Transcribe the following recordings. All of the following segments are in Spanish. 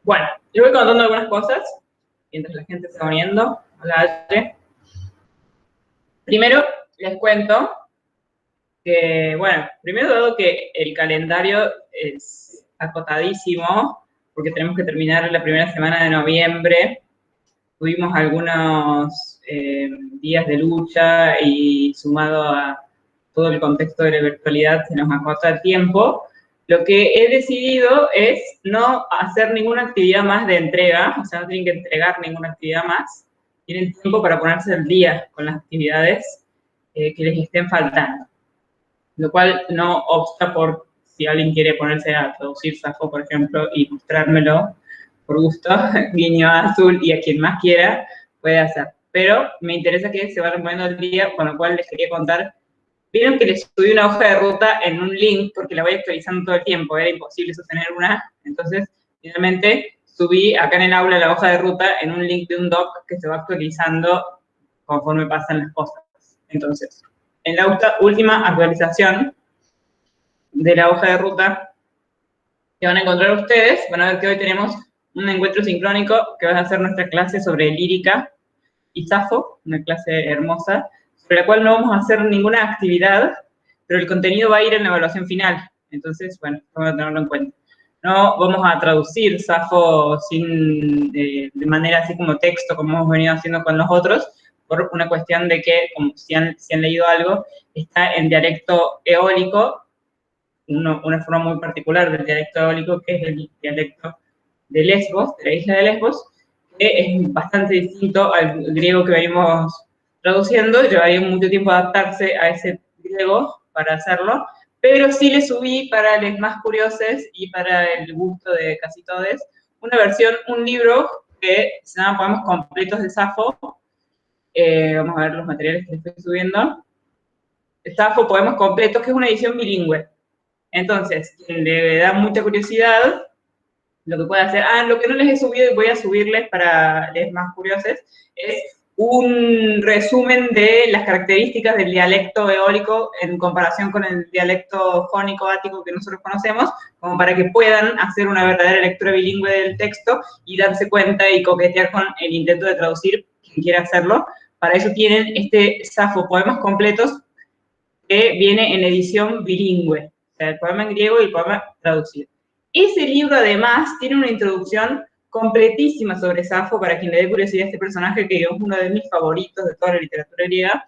Bueno, yo voy contando algunas cosas mientras la gente se va uniendo. Hola, Ale. Primero, les cuento que, bueno, primero dado que el calendario es acotadísimo, porque tenemos que terminar la primera semana de noviembre, tuvimos algunos días de lucha y sumado a todo el contexto de la virtualidad se nos acota el tiempo. Lo que he decidido es no hacer ninguna actividad más de entrega, o sea, no tienen que entregar ninguna actividad más. Tienen tiempo para ponerse al día con las actividades que les estén faltando. Lo cual no obsta por si alguien quiere ponerse a traducir Safo, por ejemplo, y mostrármelo por gusto, guiño a Azul y a quien más quiera, puede hacer. Pero me interesa que se vayan poniendo al día, con lo cual les quería contar. Vieron que les subí una hoja de ruta en un link, porque la voy actualizando todo el tiempo, era imposible sostener una, entonces finalmente subí acá en el aula la hoja de ruta en un link de un doc que se va actualizando conforme pasan las cosas. Entonces, en la última actualización de la hoja de ruta que van a encontrar ustedes, van a ver que hoy tenemos un encuentro sincrónico que va a ser nuestra clase sobre lírica y Safo, una clase hermosa, sobre la cual no vamos a hacer ninguna actividad, pero el contenido va a ir en la evaluación final. Entonces, bueno, vamos a tenerlo en cuenta. No vamos a traducir Safo de manera así como texto, como hemos venido haciendo con los otros, por una cuestión de que, como si han leído algo, está en dialecto eólico, una forma muy particular del dialecto eólico, que es el dialecto de Lesbos, de la isla de Lesbos, que es bastante distinto al griego que venimos traduciendo. Llevaría mucho tiempo adaptarse a ese griego para hacerlo, pero sí le subí para los más curiosos y para el gusto de casi todos una versión, un libro que se llama Poemas completos de Safo. Vamos a ver los materiales que estoy subiendo. Safo, Poemas completos, que es una edición bilingüe. Entonces, quien le da mucha curiosidad, lo que puede hacer, lo que no les he subido y voy a subirles para los más curiosos, es un resumen de las características del dialecto eólico en comparación con el dialecto jónico-ático que nosotros conocemos, como para que puedan hacer una verdadera lectura bilingüe del texto y darse cuenta y coquetear con el intento de traducir quien quiera hacerlo. Para eso tienen este Safo Poemas Completos, que viene en edición bilingüe, o sea, el poema en griego y el poema traducido. Ese libro, además, tiene una introducción completísima sobre Safo, para quien le dé curiosidad a este personaje, que es uno de mis favoritos de toda la literatura griega.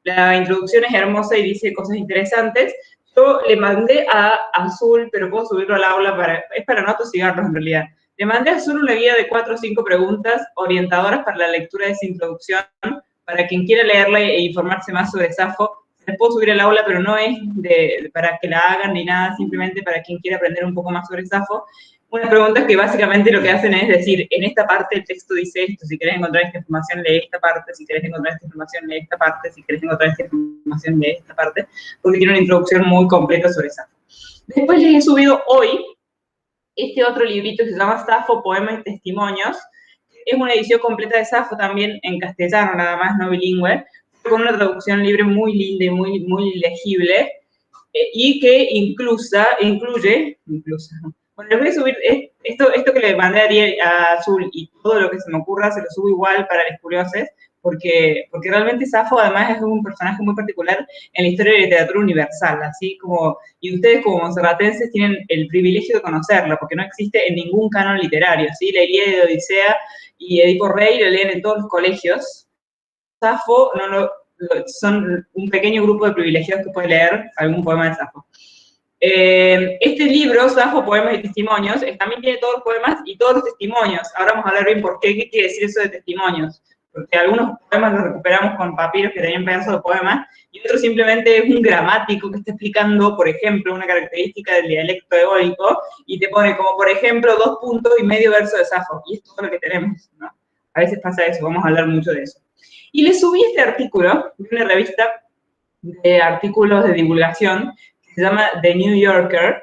La introducción es hermosa y dice cosas interesantes. Yo le mandé a Azul, pero puedo subirlo al aula, es para no atosigarlos en realidad. Le mandé a Azul una guía de 4 o 5 preguntas orientadoras para la lectura de esa introducción, para quien quiera leerla e informarse más sobre Safo. Les puedo subir al aula, pero no es para que la hagan ni nada, simplemente para quien quiera aprender un poco más sobre Safo. Unas preguntas que básicamente lo que hacen es decir, en esta parte el texto dice esto, si querés encontrar esta información, lee esta parte, si querés encontrar esta información, lee esta parte, si querés encontrar esta información, lee esta parte, porque tiene una introducción muy completa sobre Safo. Después les he subido hoy este otro librito que se llama Safo, Poemas y Testimonios. Es una edición completa de Safo también en castellano, nada más, no bilingüe, con una traducción libre muy linda y muy, muy legible, y que incluye, bueno, les voy a subir esto que le mandé a Azul y todo lo que se me ocurra, se lo subo igual para los curiosos, porque realmente Safo además es un personaje muy particular en la historia de la literatura universal, así como, y ustedes como monserratenses tienen el privilegio de conocerlo, porque no existe en ningún canon literario, ¿sí? La Ilíada de Odisea y Edipo Rey lo leen en todos los colegios. Safo son un pequeño grupo de privilegiados que puede leer algún poema de Safo. Este libro, Safo, Poemas y Testimonios, también tiene todos los poemas y todos los testimonios. Ahora vamos a hablar bien por qué quiere decir eso de testimonios. Porque algunos poemas los recuperamos con papiros que tenían pedazos de poemas, y otros simplemente es un gramático que está explicando, por ejemplo, una característica del dialecto eólico, y te pone como, por ejemplo, 2 puntos y medio verso de Safo. Y esto es lo que tenemos, ¿no? A veces pasa eso, vamos a hablar mucho de eso. Y le subí este artículo de una revista de artículos de divulgación que se llama The New Yorker.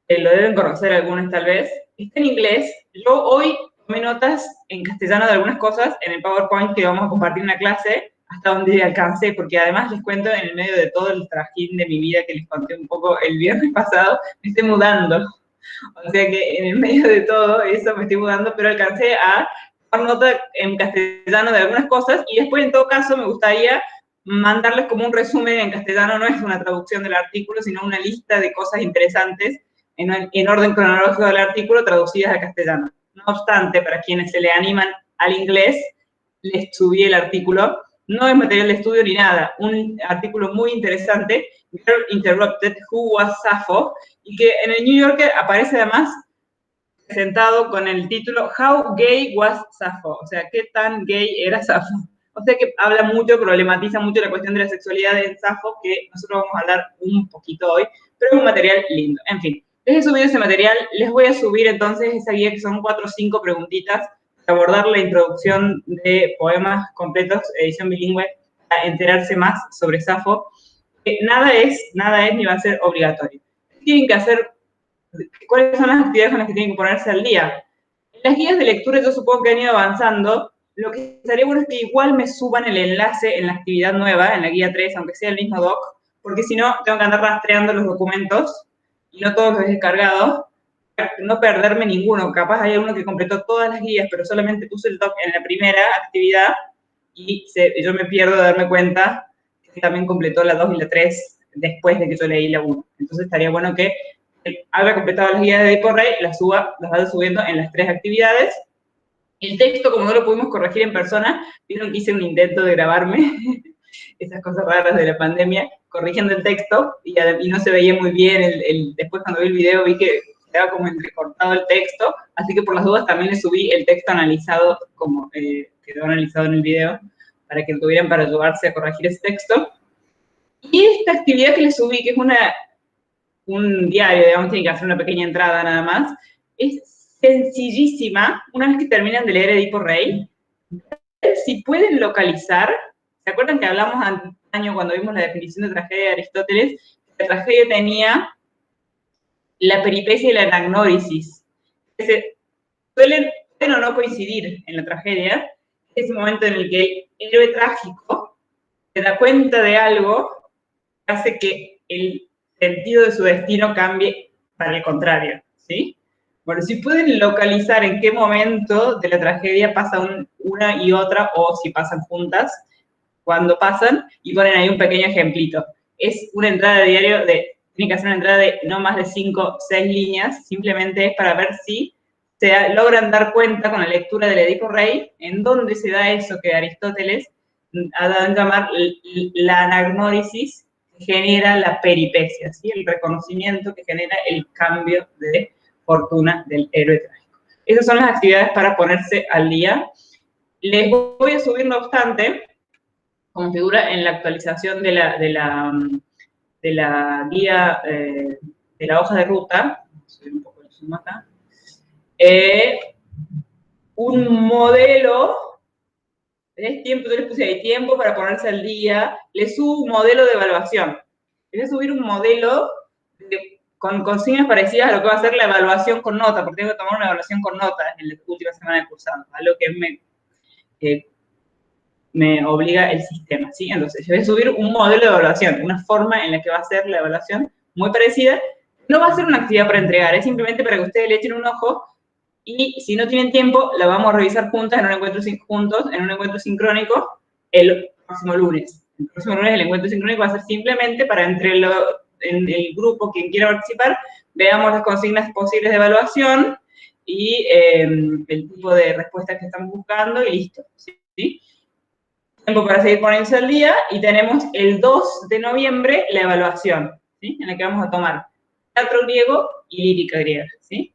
Lo deben conocer algunos tal vez. Está en inglés. Yo hoy tomé notas en castellano de algunas cosas en el PowerPoint que vamos a compartir en la clase, hasta donde alcancé, porque además les cuento, en el medio de todo el trajín de mi vida que les conté un poco el viernes pasado, me estoy mudando. O sea que en el medio de todo eso me estoy mudando, pero alcancé a tomar nota en castellano de algunas cosas y después en todo caso me gustaría mandarles como un resumen en castellano, no es una traducción del artículo, sino una lista de cosas interesantes en orden cronológico del artículo traducidas al castellano. No obstante, para quienes se le animan al inglés, les subí el artículo. No es material de estudio ni nada, un artículo muy interesante, Girl Interrupted, Who Was Sappho, y que en el New Yorker aparece además presentado con el título How Gay Was Sappho, o sea, qué tan gay era Sappho. O sea que habla mucho, problematiza mucho la cuestión de la sexualidad en Sappho, que nosotros vamos a hablar un poquito hoy, pero es un material lindo. En fin, les he subido ese material, les voy a subir entonces esa guía que son 4 o 5 preguntitas para abordar la introducción de poemas completos, edición bilingüe, para enterarse más sobre Sappho. Nada es ni va a ser obligatorio. Tienen que hacer, ¿cuáles son las actividades con las que tienen que ponerse al día? En las guías de lectura yo supongo que han ido avanzando. Lo que estaría bueno es que igual me suban el enlace en la actividad nueva, en la guía 3, aunque sea el mismo doc, porque si no, tengo que andar rastreando los documentos y no todos los he descargado, no perderme ninguno. Capaz hay uno que completó todas las guías, pero solamente puso el doc en la primera actividad y yo me pierdo de darme cuenta que también completó la 2 y la 3 después de que yo leí la 1. Entonces estaría bueno que habrá completado las guías de Edipo Rey, las vaya subiendo en las 3 actividades. El texto, como no lo pudimos corregir en persona, vieron que hice un intento de grabarme, esas cosas raras de la pandemia, corrigiendo el texto, y no se veía muy bien, después cuando vi el video vi que quedaba como entrecortado el texto, así que por las dudas también le subí el texto analizado, como quedó analizado en el video, para que lo tuvieran para ayudarse a corregir ese texto. Y esta actividad que le subí, que es un diario, digamos, tiene que hacer una pequeña entrada nada más, es sencillísima. Una vez que terminan de leer Edipo Rey, si pueden localizar, ¿se acuerdan que hablamos año cuando vimos la definición de tragedia de Aristóteles? La tragedia tenía la peripecia y la anagnórisis. Suelen o no coincidir en la tragedia, es ese momento en el que el héroe trágico se da cuenta de algo que hace que el sentido de su destino cambie para el contrario, ¿sí? Bueno, si pueden localizar en qué momento de la tragedia pasa una y otra, o si pasan juntas, cuando pasan, y ponen ahí un pequeño ejemplito. Es una entrada de diario tiene que hacer una entrada de no más de 5 o 6 líneas, simplemente es para ver si se logran dar cuenta con la lectura del Edipo Rey en dónde se da eso que Aristóteles ha dado en llamar la anagnórisis, que genera la peripecia, ¿sí? El reconocimiento que genera el cambio de fortuna del héroe trágico. Esas son las actividades para ponerse al día. Les voy a subir, no obstante, como figura en la actualización de la guía, de la hoja de ruta, subir un poco el zoom acá, un modelo. ¿Tenés tiempo? Yo les puse ahí tiempo para ponerse al día. Les subo un modelo de evaluación. Les voy a subir un modelo con consignas parecidas a lo que va a ser la evaluación con nota, porque tengo que tomar una evaluación con nota en la última semana de cursado, a lo que me obliga el sistema, ¿sí? Entonces, yo voy a subir un modelo de evaluación, una forma en la que va a ser la evaluación muy parecida. No va a ser una actividad para entregar, es simplemente para que ustedes le echen un ojo y si no tienen tiempo, la vamos a revisar juntas en un encuentro sincrónico el próximo lunes. El próximo lunes el encuentro sincrónico va a ser simplemente para en el grupo quien quiera participar, veamos las consignas posibles de evaluación y el tipo de respuestas que estamos buscando y listo, ¿sí? Tiempo para seguir poniéndose al día y tenemos el 2 de noviembre la evaluación, ¿sí? En la que vamos a tomar teatro griego y lírica griega, ¿sí?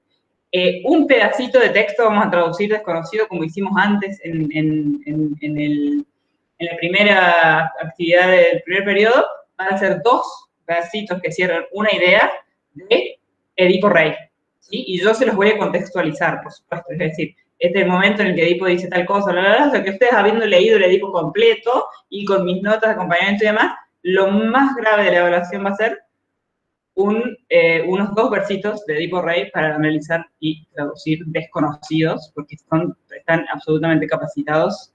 Un pedacito de texto vamos a traducir desconocido, como hicimos antes en la primera actividad del primer periodo. Van a ser 2 pedacitos que cierran una idea de Edipo Rey, ¿sí? Y yo se los voy a contextualizar, por supuesto. Es decir, este es el momento en el que Edipo dice tal cosa, o sea, que ustedes habiendo leído el Edipo completo y con mis notas de acompañamiento y demás, lo más grave de la evaluación va a ser unos 2 versitos de Edipo Rey para analizar y traducir desconocidos, porque están absolutamente capacitados.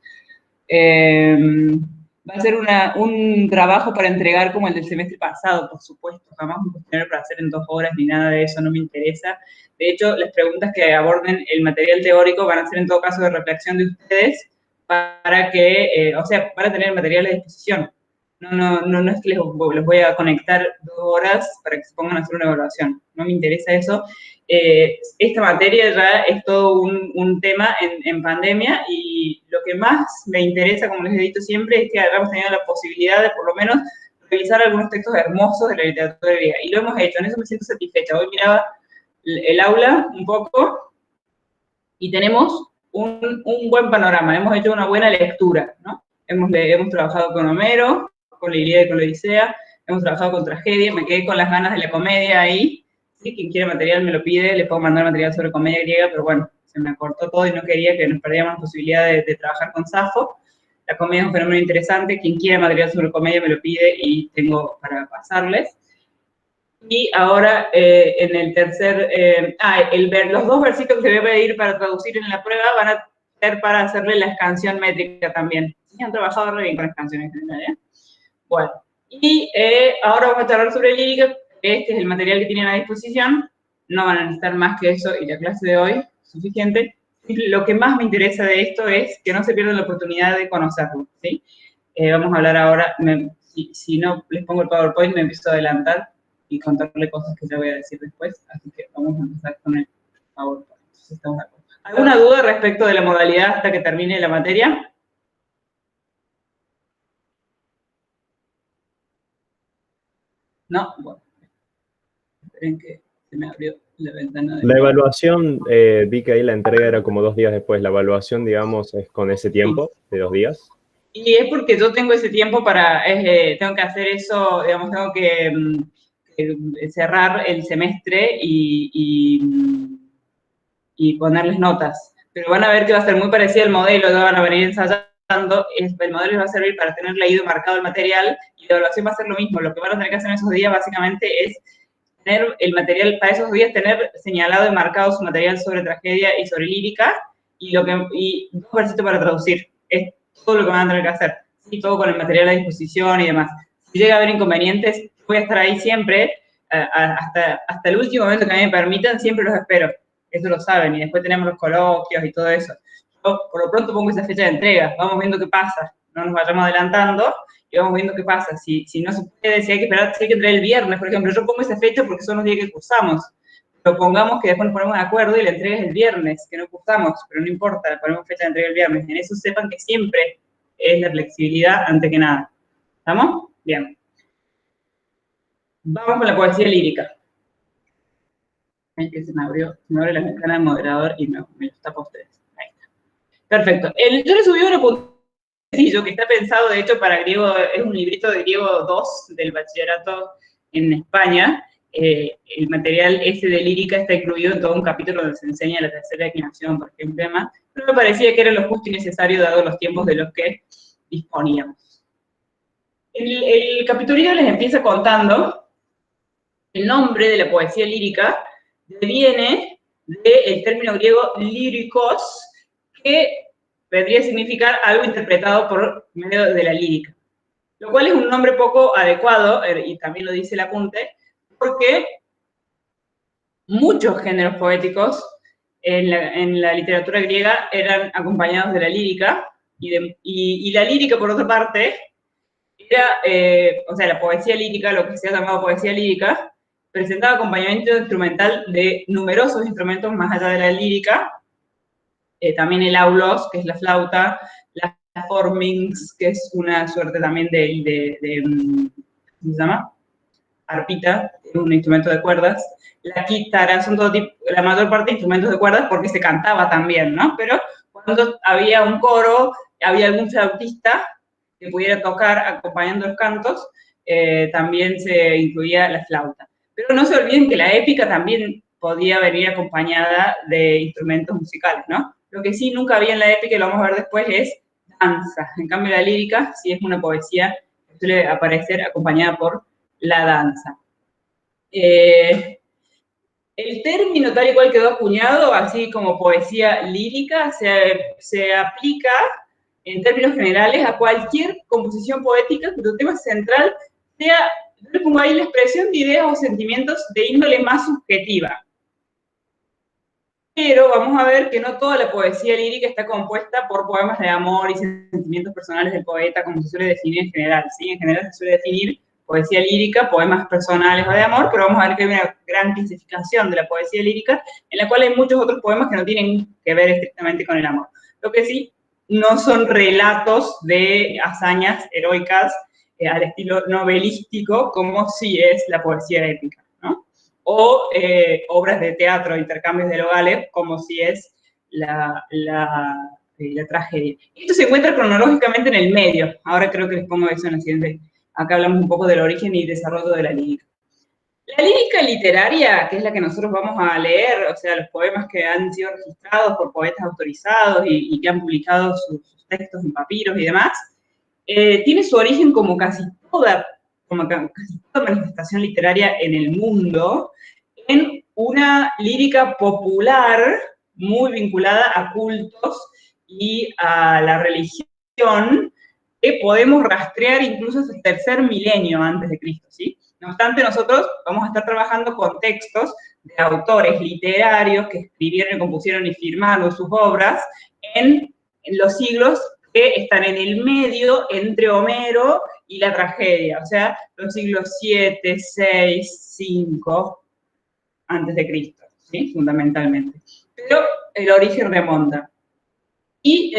Va a ser un trabajo para entregar como el del semestre pasado, por supuesto. Jamás un cuestionario para hacer en 2 horas ni nada de eso, no me interesa. De hecho, las preguntas que aborden el material teórico van a ser en todo caso de reflexión de ustedes para que, o sea, para tener material a disposición. No es que les voy a conectar 2 horas para que se pongan a hacer una evaluación. No me interesa eso. Esta materia ya es todo un tema en pandemia y lo que más me interesa, como les he dicho siempre, es que hayamos tenido la posibilidad de por lo menos revisar algunos textos hermosos de la literatura griega. Y lo hemos hecho, en eso me siento satisfecha. Hoy miraba el aula un poco y tenemos un buen panorama, hemos hecho una buena lectura, ¿no? Hemos trabajado con Homero, con la Ilíada y con la Odisea, hemos trabajado con tragedia, me quedé con las ganas de la comedia ahí, ¿sí? Quien quiere material me lo pide, le puedo mandar material sobre comedia griega, pero bueno, se me acortó todo y no quería que nos perdiéramos la posibilidad de trabajar con Safo. La comedia es un fenómeno interesante, quien quiera material sobre comedia me lo pide y tengo para pasarles. Y ahora en el tercer, los 2 versículos que voy a pedir para traducir en la prueba van a ser para hacerle la escansión métrica también. Sí, han trabajado re bien con escansiones en general, ¿eh? Bueno, y ahora vamos a charlar sobre lírica. Este es el material que tienen a disposición. No van a necesitar más que eso y la clase de hoy es suficiente. Lo que más me interesa de esto es que no se pierdan la oportunidad de conocerlo, ¿sí? Vamos a hablar ahora, si no les pongo el PowerPoint me empiezo a adelantar y contarle cosas que te voy a decir después, así que vamos a empezar con el PowerPoint. Si estamos de acuerdo. ¿Alguna duda respecto de la modalidad hasta que termine la materia? ¿No? Bueno, esperen que se me abrió la ventana de... La evaluación, vi que ahí la entrega era como 2 días después. La evaluación, digamos, es con ese tiempo de 2 días. Y es porque yo tengo ese tiempo para, tengo que hacer eso, digamos, tengo que cerrar el semestre y ponerles notas. Pero van a ver que va a ser muy parecido al modelo, ya van a venir ensayando, el modelo les va a servir para tener leído y marcado el material, y la evaluación va a ser lo mismo. Lo que van a tener que hacer en esos días básicamente es tener el material, para esos días tener señalado y marcado su material sobre tragedia y sobre lírica, y 2 versitos para traducir. Es todo lo que van a tener que hacer. Y todo con el material a disposición y demás. Si llega a haber inconvenientes, voy a estar ahí siempre, hasta el último momento que a mí me permitan, siempre los espero. Eso lo saben, y después tenemos los coloquios y todo eso. Yo por lo pronto pongo esa fecha de entrega, vamos viendo qué pasa, no nos vayamos adelantando y vamos viendo qué pasa. Si no se puede, si hay que esperar, si hay que entregar el viernes, por ejemplo, yo pongo esa fecha porque son los días que cursamos. Pero pongamos que después nos ponemos de acuerdo y la entrega es el viernes, que no cursamos, pero no importa, ponemos fecha de entrega el viernes. En eso sepan que siempre es la flexibilidad ante que nada. ¿Estamos? Bien. Vamos con la poesía lírica. Ay, que se me abre la ventana del moderador y me lo tapa a ustedes. Ahí está. Perfecto. Yo le subí un apuntillo que está pensado, de hecho, para griego, es un librito de griego 2 del bachillerato en España. El material ese de lírica está incluido en todo un capítulo donde se enseña la tercera declinación, por ejemplo, pero me parecía que era lo justo y necesario dado los tiempos de los que disponíamos. El capitulito les empieza contando el nombre de la poesía lírica viene del término griego líricos, que vendría a significar algo interpretado por medio de la lírica. Lo cual es un nombre poco adecuado, y también lo dice el apunte, porque muchos géneros poéticos en la literatura griega eran acompañados de la lírica, y la lírica, por otra parte, era, o sea, la poesía lírica, lo que se ha llamado poesía lírica, presentaba acompañamiento instrumental de numerosos instrumentos más allá de la lírica, también el aulos, que es la flauta, la formings, que es una suerte también ¿cómo se llama? Arpita, es un instrumento de cuerdas, la quítara, son todo tipo, la mayor parte de instrumentos de cuerdas porque se cantaba también, ¿no? Pero cuando había un coro, había algún flautista que pudiera tocar acompañando los cantos, también se incluía la flauta. Pero no se olviden que la épica también podía venir acompañada de instrumentos musicales, ¿no? Lo que sí nunca había en la épica, y lo vamos a ver después, es danza. En cambio, la lírica sí es una poesía que suele aparecer acompañada por la danza. El término tal y cual quedó acuñado, así como poesía lírica, se aplica en términos generales, a cualquier composición poética cuyo tema central sea, yo le pongo ahí la expresión de ideas o sentimientos de índole más subjetiva. Pero vamos a ver que no toda la poesía lírica está compuesta por poemas de amor y sentimientos personales del poeta, como se suele definir en general, ¿sí? En general se suele definir poesía lírica, poemas personales o de amor, pero vamos a ver que hay una gran clasificación de la poesía lírica, en la cual hay muchos otros poemas que no tienen que ver estrictamente con el amor. Lo que sí, no son relatos de hazañas heroicas al estilo novelístico, como sí es la poesía épica, ¿no? O obras de teatro, intercambios dialogales, como si es la tragedia. Esto se encuentra cronológicamente en el medio. Ahora creo que les pongo eso en la siguiente. Acá hablamos un poco del origen y desarrollo de la lírica. La lírica literaria, que es la que nosotros vamos a leer, o sea, los poemas que han sido registrados por poetas autorizados y que han publicado sus textos en papiros y demás, tiene su origen como casi toda manifestación literaria en el mundo, en una lírica popular muy vinculada a cultos y a la religión, que podemos rastrear incluso hasta el tercer milenio antes de Cristo, ¿sí? No obstante, nosotros vamos a estar trabajando con textos de autores literarios que escribieron, compusieron y firmaron sus obras en los siglos que están en el medio entre Homero y la tragedia, o sea, los siglos 7, 6, 5 antes de Cristo, ¿sí? Fundamentalmente. Pero el origen remonta. Y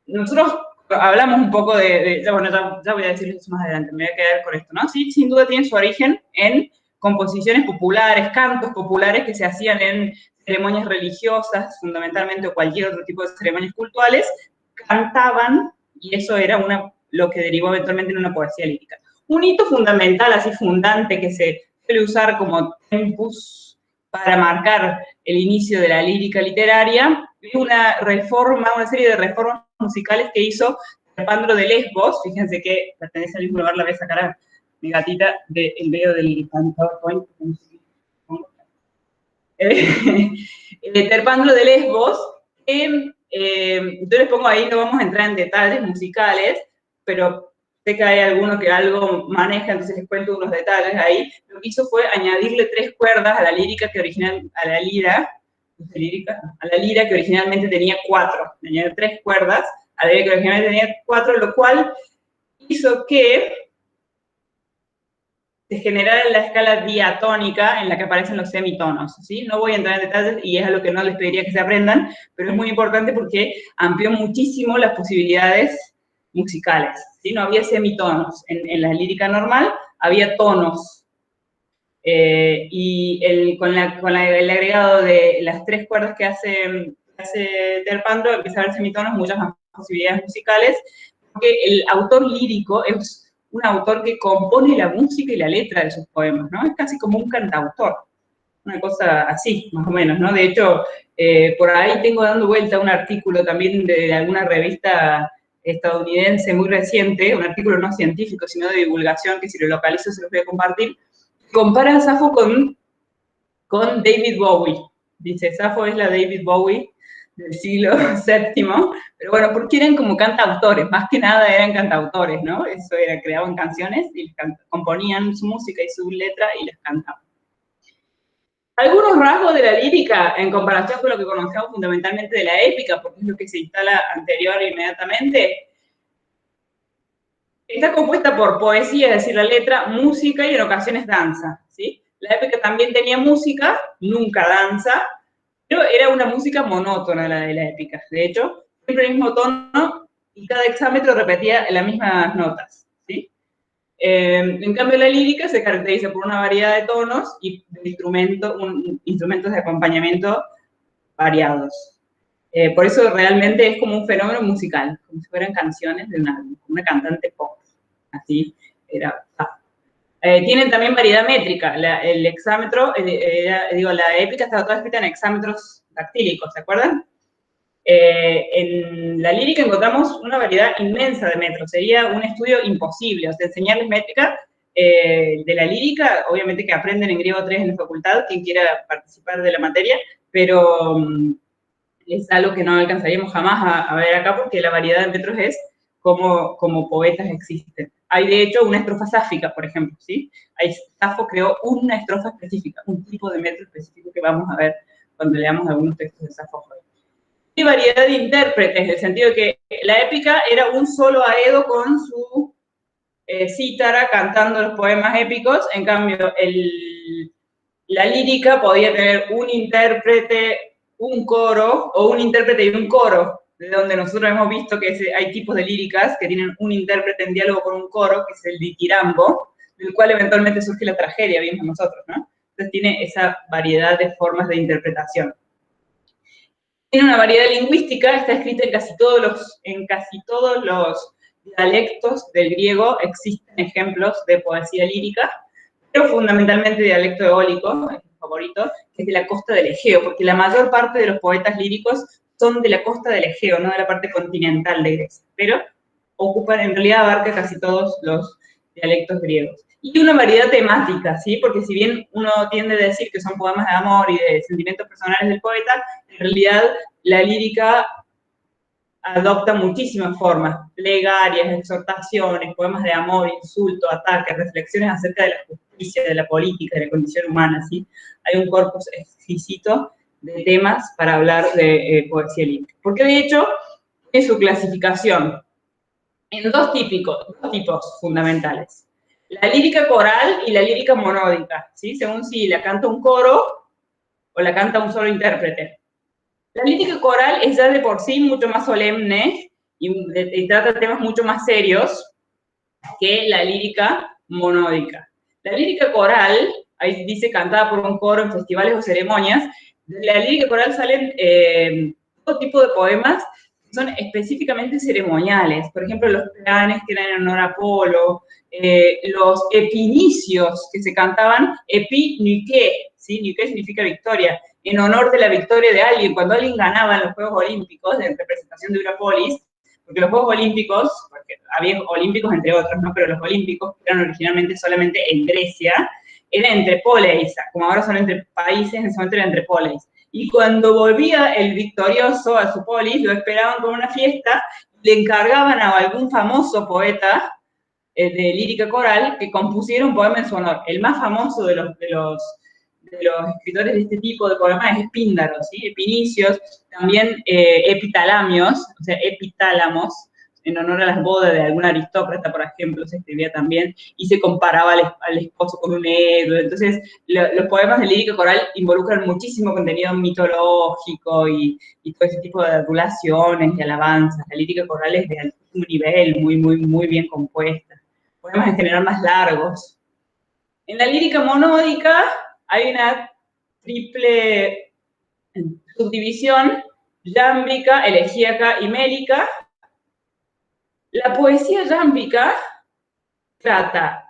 nosotros hablamos un poco bueno, ya voy a decir eso más adelante, me voy a quedar con esto, ¿no? Sí, sin duda tiene su origen en composiciones populares, cantos populares que se hacían en ceremonias religiosas, fundamentalmente, o cualquier otro tipo de ceremonias cultuales, cantaban, y eso era lo que derivó eventualmente en una poesía lírica. Un hito fundamental, así fundante, que se suele usar como tempus para marcar el inicio de la lírica literaria, es una serie de reformas musicales que hizo Terpandro de Lesbos. Fíjense que pertenece al mismo lugar, la voy a sacar a mi gatita del medio del PowerPoint. Terpandro de Lesbos, yo les pongo ahí, no vamos a entrar en detalles musicales, pero sé que hay alguno que algo maneja, entonces les cuento unos detalles ahí. Lo que hizo fue añadirle 3 cuerdas a la lírica a la lira que originalmente tenía 4. Le añadió 3 cuerdas a la lira que originalmente tenía 4, lo cual hizo que se generara la escala diatónica en la que aparecen los semitonos, ¿sí? No voy a entrar en detalles y es a lo que no les pediría que se aprendan, pero es muy importante porque amplió muchísimo las posibilidades musicales, ¿sí? No había semitonos. En la lírica normal había tonos. Y con el agregado de las 3 cuerdas que hace Terpandro, empieza a haber semitonos, muchas más posibilidades musicales, porque el autor lírico es un autor que compone la música y la letra de sus poemas, ¿no? Es casi como un cantautor, una cosa así, más o menos, ¿no? De hecho, por ahí tengo dando vuelta un artículo también de alguna revista estadounidense muy reciente, un artículo no científico, sino de divulgación, que si lo localizo se los voy a compartir, compara a Safo con David Bowie. Dice, Safo es la David Bowie del siglo VII, pero bueno, porque eran como cantautores, más que nada eran cantautores, ¿no? Eso era, creaban canciones y componían su música y su letra y las cantaban. Algunos rasgos de la lírica en comparación con lo que conocemos fundamentalmente de la épica, porque es lo que se instala anterior inmediatamente, está compuesta por poesía, es decir, la letra, música y en ocasiones danza, ¿sí? La épica también tenía música, nunca danza, pero era una música monótona la de la épica. De hecho, siempre el mismo tono y cada hexámetro repetía las mismas notas, ¿sí? En cambio, la lírica se caracteriza por una variedad de tonos y de instrumentos de acompañamiento variados. Por eso realmente es como un fenómeno musical, como si fueran canciones de una cantante pop. Así era. Tienen también variedad métrica. El hexámetro, la épica estaba toda escrita en hexámetros dactílicos, ¿se acuerdan? En la lírica encontramos una variedad inmensa de metros. Sería un estudio imposible. O sea, enseñarles métrica de la lírica, obviamente que aprenden en griego 3 en la facultad, quien quiera participar de la materia, pero es algo que no alcanzaríamos jamás a ver acá, porque la variedad de metros es como poetas existen. Hay, de hecho, una estrofa sáfica, por ejemplo, ¿sí? Safo creó una estrofa específica, un tipo de metro específico que vamos a ver cuando leamos algunos textos de Safo hoy. Y variedad de intérpretes, en el sentido de que la épica era un solo aedo con su cítara cantando los poemas épicos, en cambio la lírica podía tener un intérprete, un coro, o un intérprete y un coro, de donde nosotros hemos visto que hay tipos de líricas que tienen un intérprete en diálogo con un coro, que es el ditirambo, del cual eventualmente surge la tragedia, vimos nosotros, ¿no? Entonces tiene esa variedad de formas de interpretación. Tiene una variedad lingüística, está escrita en casi todos los dialectos del griego, existen ejemplos de poesía lírica, pero fundamentalmente dialecto eólico, es mi favorito, que es de la costa del Egeo, porque la mayor parte de los poetas líricos son de la costa del Egeo, no de la parte continental de Grecia, pero en realidad abarca casi todos los dialectos griegos. Y una variedad temática, ¿sí? Porque si bien uno tiende a decir que son poemas de amor y de sentimientos personales del poeta, en realidad la lírica adopta muchísimas formas, plegarias, exhortaciones, poemas de amor, insulto, ataques, reflexiones acerca de la justicia, de la política, de la condición humana, ¿sí? Hay un corpus exquisito de temas para hablar de poesía lírica. Porque de hecho, es su clasificación en dos tipos fundamentales. La lírica coral y la lírica monódica, ¿sí? Según si la canta un coro o la canta un solo intérprete. La lírica coral es ya de por sí mucho más solemne y trata temas mucho más serios que la lírica monódica. La lírica coral, ahí dice cantada por un coro en festivales o ceremonias, de la lírica coral salen todo tipo de poemas que son específicamente ceremoniales. Por ejemplo, los planes que eran en honor a Apolo, los epinicios que se cantaban, epi-nike, ¿sí? Nike significa victoria, en honor de la victoria de alguien. Cuando alguien ganaba en los Juegos Olímpicos, de representación de una polis, porque los Juegos Olímpicos, porque había olímpicos entre otros, ¿no? Pero los olímpicos eran originalmente solamente en Grecia, era entre poleis, como ahora son entre países, en ese momento era entre poleis. Y cuando volvía el victorioso a su polis, lo esperaban con una fiesta, le encargaban a algún famoso poeta de lírica coral que compusiera un poema en su honor. El más famoso de los escritores de este tipo de poemas es Píndaro, ¿sí? Epinicios, también epitalamios, o sea, epitálamos, en honor a las bodas de algún aristócrata, por ejemplo, se escribía también, y se comparaba al esposo con un héroe. Entonces, los poemas de lírica coral involucran muchísimo contenido mitológico y todo ese tipo de adulaciones y alabanzas. La lírica coral es de altísimo nivel, muy bien compuesta. Poemas en general más largos. En la lírica monódica hay una triple subdivisión, yámbica, elegíaca y mélica. La poesía yámbica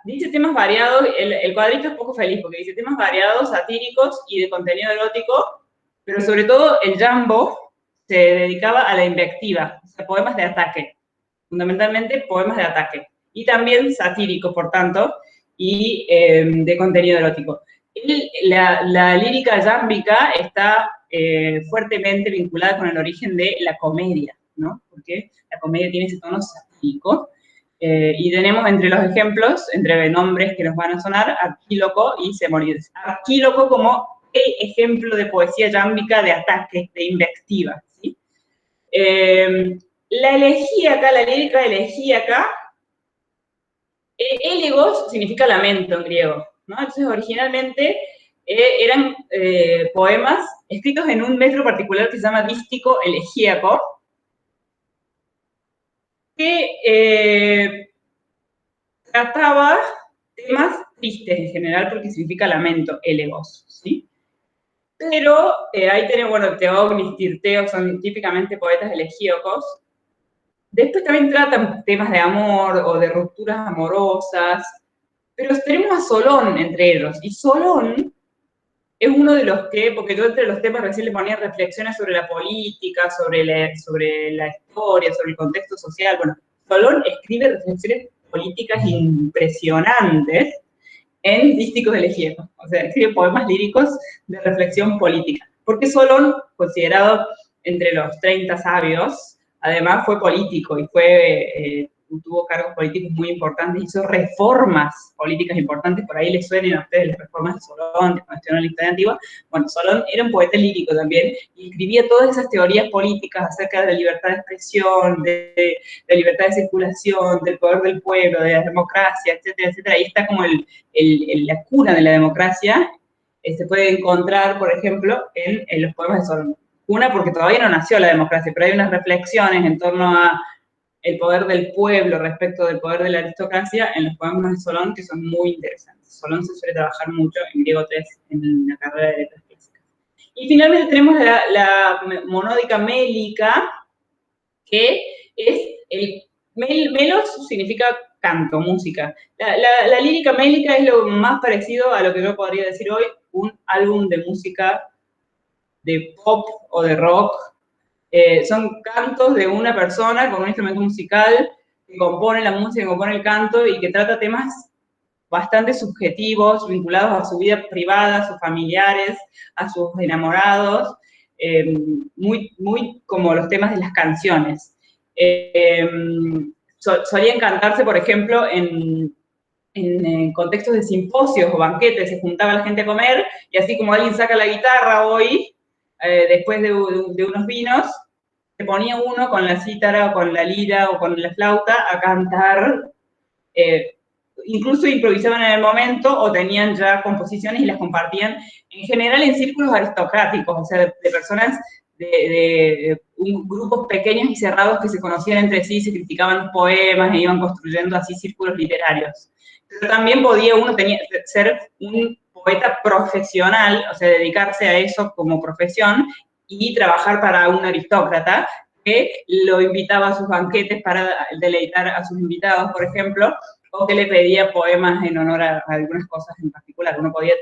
dice temas variados, el cuadrito es poco feliz porque dice temas variados, satíricos y de contenido erótico, pero sobre todo el jambo se dedicaba a la invectiva, o sea, poemas de ataque, fundamentalmente poemas de ataque, y también satírico, por tanto, y de contenido erótico. La lírica yámbica está fuertemente vinculada con el origen de la comedia, ¿no? Porque la comedia tiene ese tono satírico. Y tenemos entre los ejemplos, entre nombres que nos van a sonar, Arquíloco y Semónides. Arquíloco como el ejemplo de poesía yámbica de ataque, de invectiva, ¿sí? La elegíaca, la lírica elegíaca, elegos significa lamento en griego, ¿no? Entonces, originalmente eran poemas escritos en un metro particular que se llama dístico elegíaco, que trataba temas tristes en general, porque significa lamento, elegos, ¿sí? Pero ahí tenemos, bueno, Teognis, Tirteo, son típicamente poetas elegíacos. Después también tratan temas de amor o de rupturas amorosas, pero tenemos a Solón entre ellos, y Solón es uno de los que, porque yo entre los temas recién le ponía reflexiones sobre la política, sobre la historia, sobre el contexto social. Bueno, Solón escribe reflexiones políticas impresionantes en dísticos elegíacos, o sea, escribe poemas líricos de reflexión política. Porque Solón, considerado entre los 30 sabios. Además fue político y tuvo cargos políticos muy importantes, hizo reformas políticas importantes, por ahí les suenen a ustedes las reformas de Solón, que cuestionan la historia antigua. Bueno, Solón era un poeta lírico también, y escribía todas esas teorías políticas acerca de la libertad de expresión, de libertad de circulación, del poder del pueblo, de la democracia, etcétera, etcétera. Ahí está como la cuna de la democracia, se puede encontrar, por ejemplo, en los poemas de Solón. Una, porque todavía no nació la democracia, pero hay unas reflexiones en torno a el poder del pueblo respecto del poder de la aristocracia en los poemas de Solón que son muy interesantes. Solón se suele trabajar mucho en griego 3 en la carrera de letras clásicas. Y finalmente tenemos la monódica mélica, que es melos significa canto, música. La lírica mélica es lo más parecido a lo que yo podría decir hoy, un álbum de música de pop o de rock. Son cantos de una persona con un instrumento musical que compone la música, que compone el canto y que trata temas bastante subjetivos, vinculados a su vida privada, a sus familiares, a sus enamorados, muy como los temas de las canciones. Solían cantarse, por ejemplo, en contextos de simposios o banquetes, se juntaba la gente a comer, y así como alguien saca la guitarra hoy, después de unos vinos, se ponía uno con la cítara o con la lira o con la flauta a cantar, incluso improvisaban en el momento o tenían ya composiciones y las compartían, en general en círculos aristocráticos, o sea, de personas de grupos pequeños y cerrados que se conocían entre sí, se criticaban los poemas e iban construyendo así círculos literarios. Pero también podía uno ser un poeta profesional, o sea, dedicarse a eso como profesión y trabajar para un aristócrata que lo invitaba a sus banquetes para deleitar a sus invitados, por ejemplo, o que le pedía poemas en honor a algunas cosas en particular. Uno podía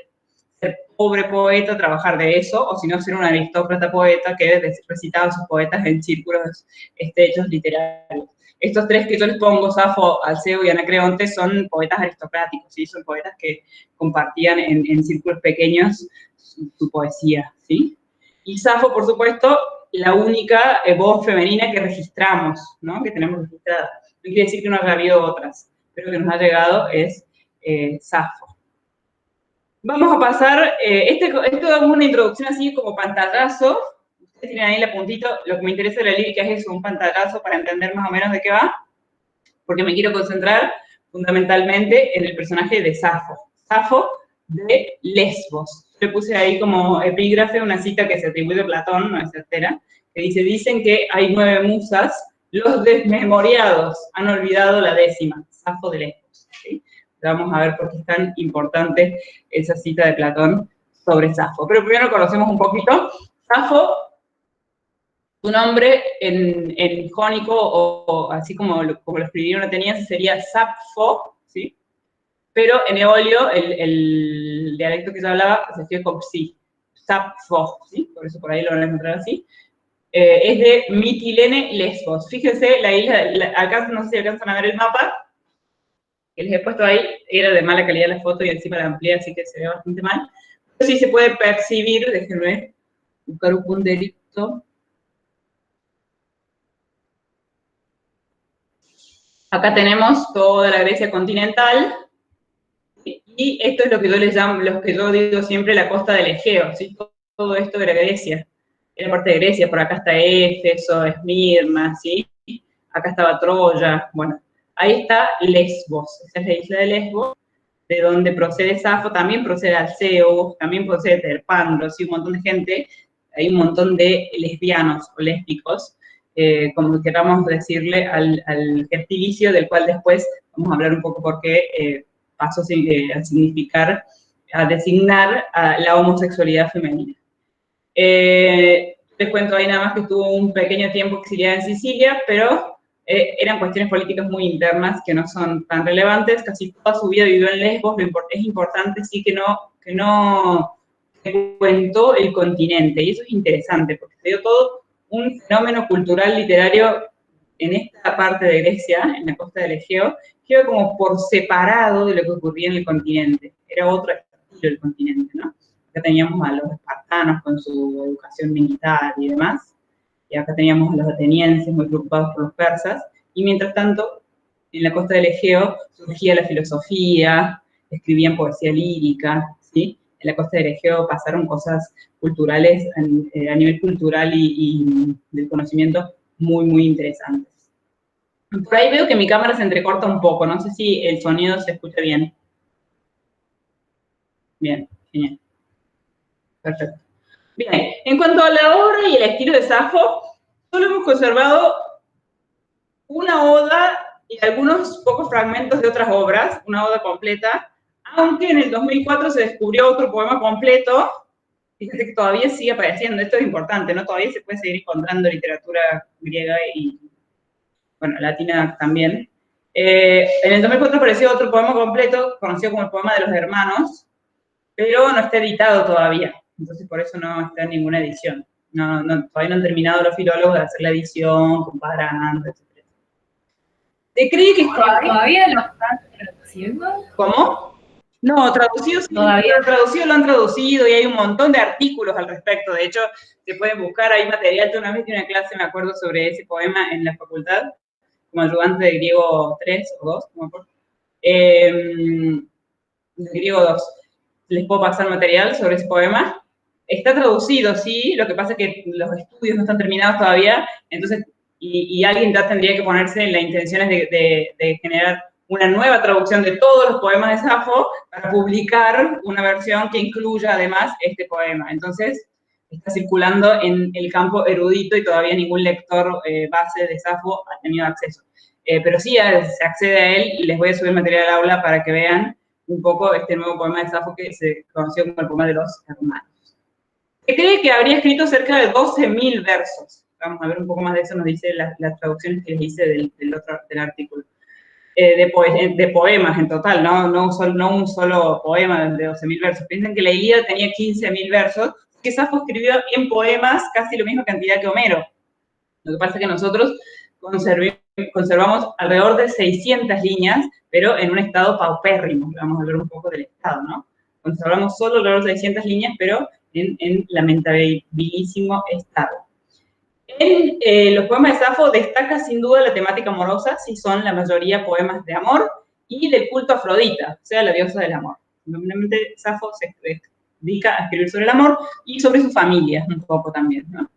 ser pobre poeta, trabajar de eso, o si no, ser un aristócrata poeta que recitaba sus poetas en círculos hechos literarios. Estos tres que yo les pongo, Safo, Alceo y Anacreonte, son poetas aristocráticos, ¿sí? Son poetas que compartían en círculos pequeños su poesía, ¿sí? Y Safo, por supuesto, la única voz femenina que registramos, ¿no? Que tenemos registrada. No quiere decir que no haya habido otras, pero que nos ha llegado es Safo. Vamos a pasar, esto es una introducción así como pantallazo. Ustedes tienen ahí la puntito, lo que me interesa de la lírica es eso, un pantallazo para entender más o menos de qué va, porque me quiero concentrar fundamentalmente en el personaje de Safo. Safo de Lesbos. Le puse ahí como epígrafe una cita que se atribuye a Platón, no es certera, que dice, dicen que hay 9 musas, los desmemoriados han olvidado la 10ª, Safo de Lesbos. ¿Sí? Vamos a ver por qué es tan importante esa cita de Platón sobre Safo. Pero primero conocemos un poquito. Safo, su nombre en jónico, o así como lo escribieron atenienses, sería Sappho, ¿sí? Pero en eolio, el dialecto que yo hablaba, se escribe con psi, Sappho, ¿sí? Por eso por ahí lo van a encontrar así. Es de Mitilene, Lesbos. Fíjense, la isla, acá no sé si alcanzan a ver el mapa, que les he puesto ahí, era de mala calidad la foto y encima la amplié, así que se ve bastante mal. Pero sí se puede percibir, déjenme buscar un punterito. Acá tenemos toda la Grecia continental, y esto es lo que yo les llamo, lo que yo digo siempre, la costa del Egeo, ¿sí? Todo esto era Grecia, era parte de Grecia, por acá está Éfeso, Esmirna, ¿sí? Acá estaba Troya, bueno, ahí está Lesbos, esa es la isla de Lesbos, de donde procede Safo, también procede Alceo, también procede Terpandro, ¿sí? Un montón de gente, hay un montón de lesbianos o lésbicos, como queramos decirle al gentilicio, del cual después vamos a hablar un poco por qué pasó a significar, a designar a la homosexualidad femenina. Les cuento ahí nada más que estuvo un pequeño tiempo exiliada en Sicilia, pero eran cuestiones políticas muy internas que no son tan relevantes. Casi toda su vida vivió en Lesbos. Es importante sí que no frecuentó el continente, y eso es interesante, porque se dio todo un fenómeno cultural literario en esta parte de Grecia, en la costa del Egeo, que iba como por separado de lo que ocurría en el continente. Era otro estilo del continente, ¿no? Acá teníamos a los espartanos con su educación militar y demás. y acá teníamos a los atenienses muy preocupados por los persas, y mientras tanto, en la costa del Egeo surgía la filosofía, escribían poesía lírica, ¿sí? En la costa del Egeo pasaron cosas culturales, a nivel cultural y del conocimiento muy, muy interesantes. Por ahí veo que mi cámara se entrecorta un poco, no sé si el sonido se escucha bien. Bien, genial. Perfecto. Bien, en cuanto a la obra y el estilo de Safo, solo hemos conservado una oda y algunos pocos fragmentos de otras obras, una oda completa, aunque en el 2004 se descubrió otro poema completo. Fíjate que todavía sigue apareciendo, esto es importante, ¿no? Todavía se puede seguir encontrando literatura griega y, bueno, latina también. En el 2004 apareció otro poema completo, conocido como el Poema de los Hermanos, pero no está editado todavía, entonces por eso no está en ninguna edición. Todavía no han terminado los filólogos de hacer la edición, comparando, etc. Se cree que ¿Todavía lo están traduciendo? ¿Cómo? No, traducido sí, traducido lo han traducido y hay un montón de artículos al respecto. De hecho, se pueden buscar, hay material. Yo una vez di una clase, me acuerdo, sobre ese poema en la facultad, como ayudante de griego 3 o 2, no me acuerdo. De griego 2. Les puedo pasar material sobre ese poema. Está traducido, sí, lo que pasa es que los estudios no están terminados todavía, entonces, y alguien ya tendría que ponerse en las intenciones de generar una nueva traducción de todos los poemas de Safo para publicar una versión que incluya además este poema. Entonces, está circulando en el campo erudito y todavía ningún lector base de Safo ha tenido acceso. Pero sí se accede a él y les voy a subir material al aula para que vean un poco este nuevo poema de Safo que se conoció como el poema de los hermanos. Se cree que habría escrito cerca de 12.000 versos. Vamos a ver un poco más de eso, nos dice las traducciones que les hice del artículo. De poemas en total, no un solo poema de 12.000 versos. Piensen que la Ilíada tenía 15.000 versos, que Safo escribió en poemas casi la misma cantidad que Homero. Lo que pasa es que nosotros conservamos alrededor de 600 líneas, pero en un estado paupérrimo. Vamos a hablar un poco del estado, ¿no? Conservamos solo alrededor de 600 líneas, pero en lamentabilísimo estado. En los poemas de Safo destaca sin duda la temática amorosa, si son la mayoría poemas de amor, y del culto a Afrodita, o sea, la diosa del amor. Normalmente Safo se dedica a escribir sobre el amor y sobre su familia, un poco también, ¿no?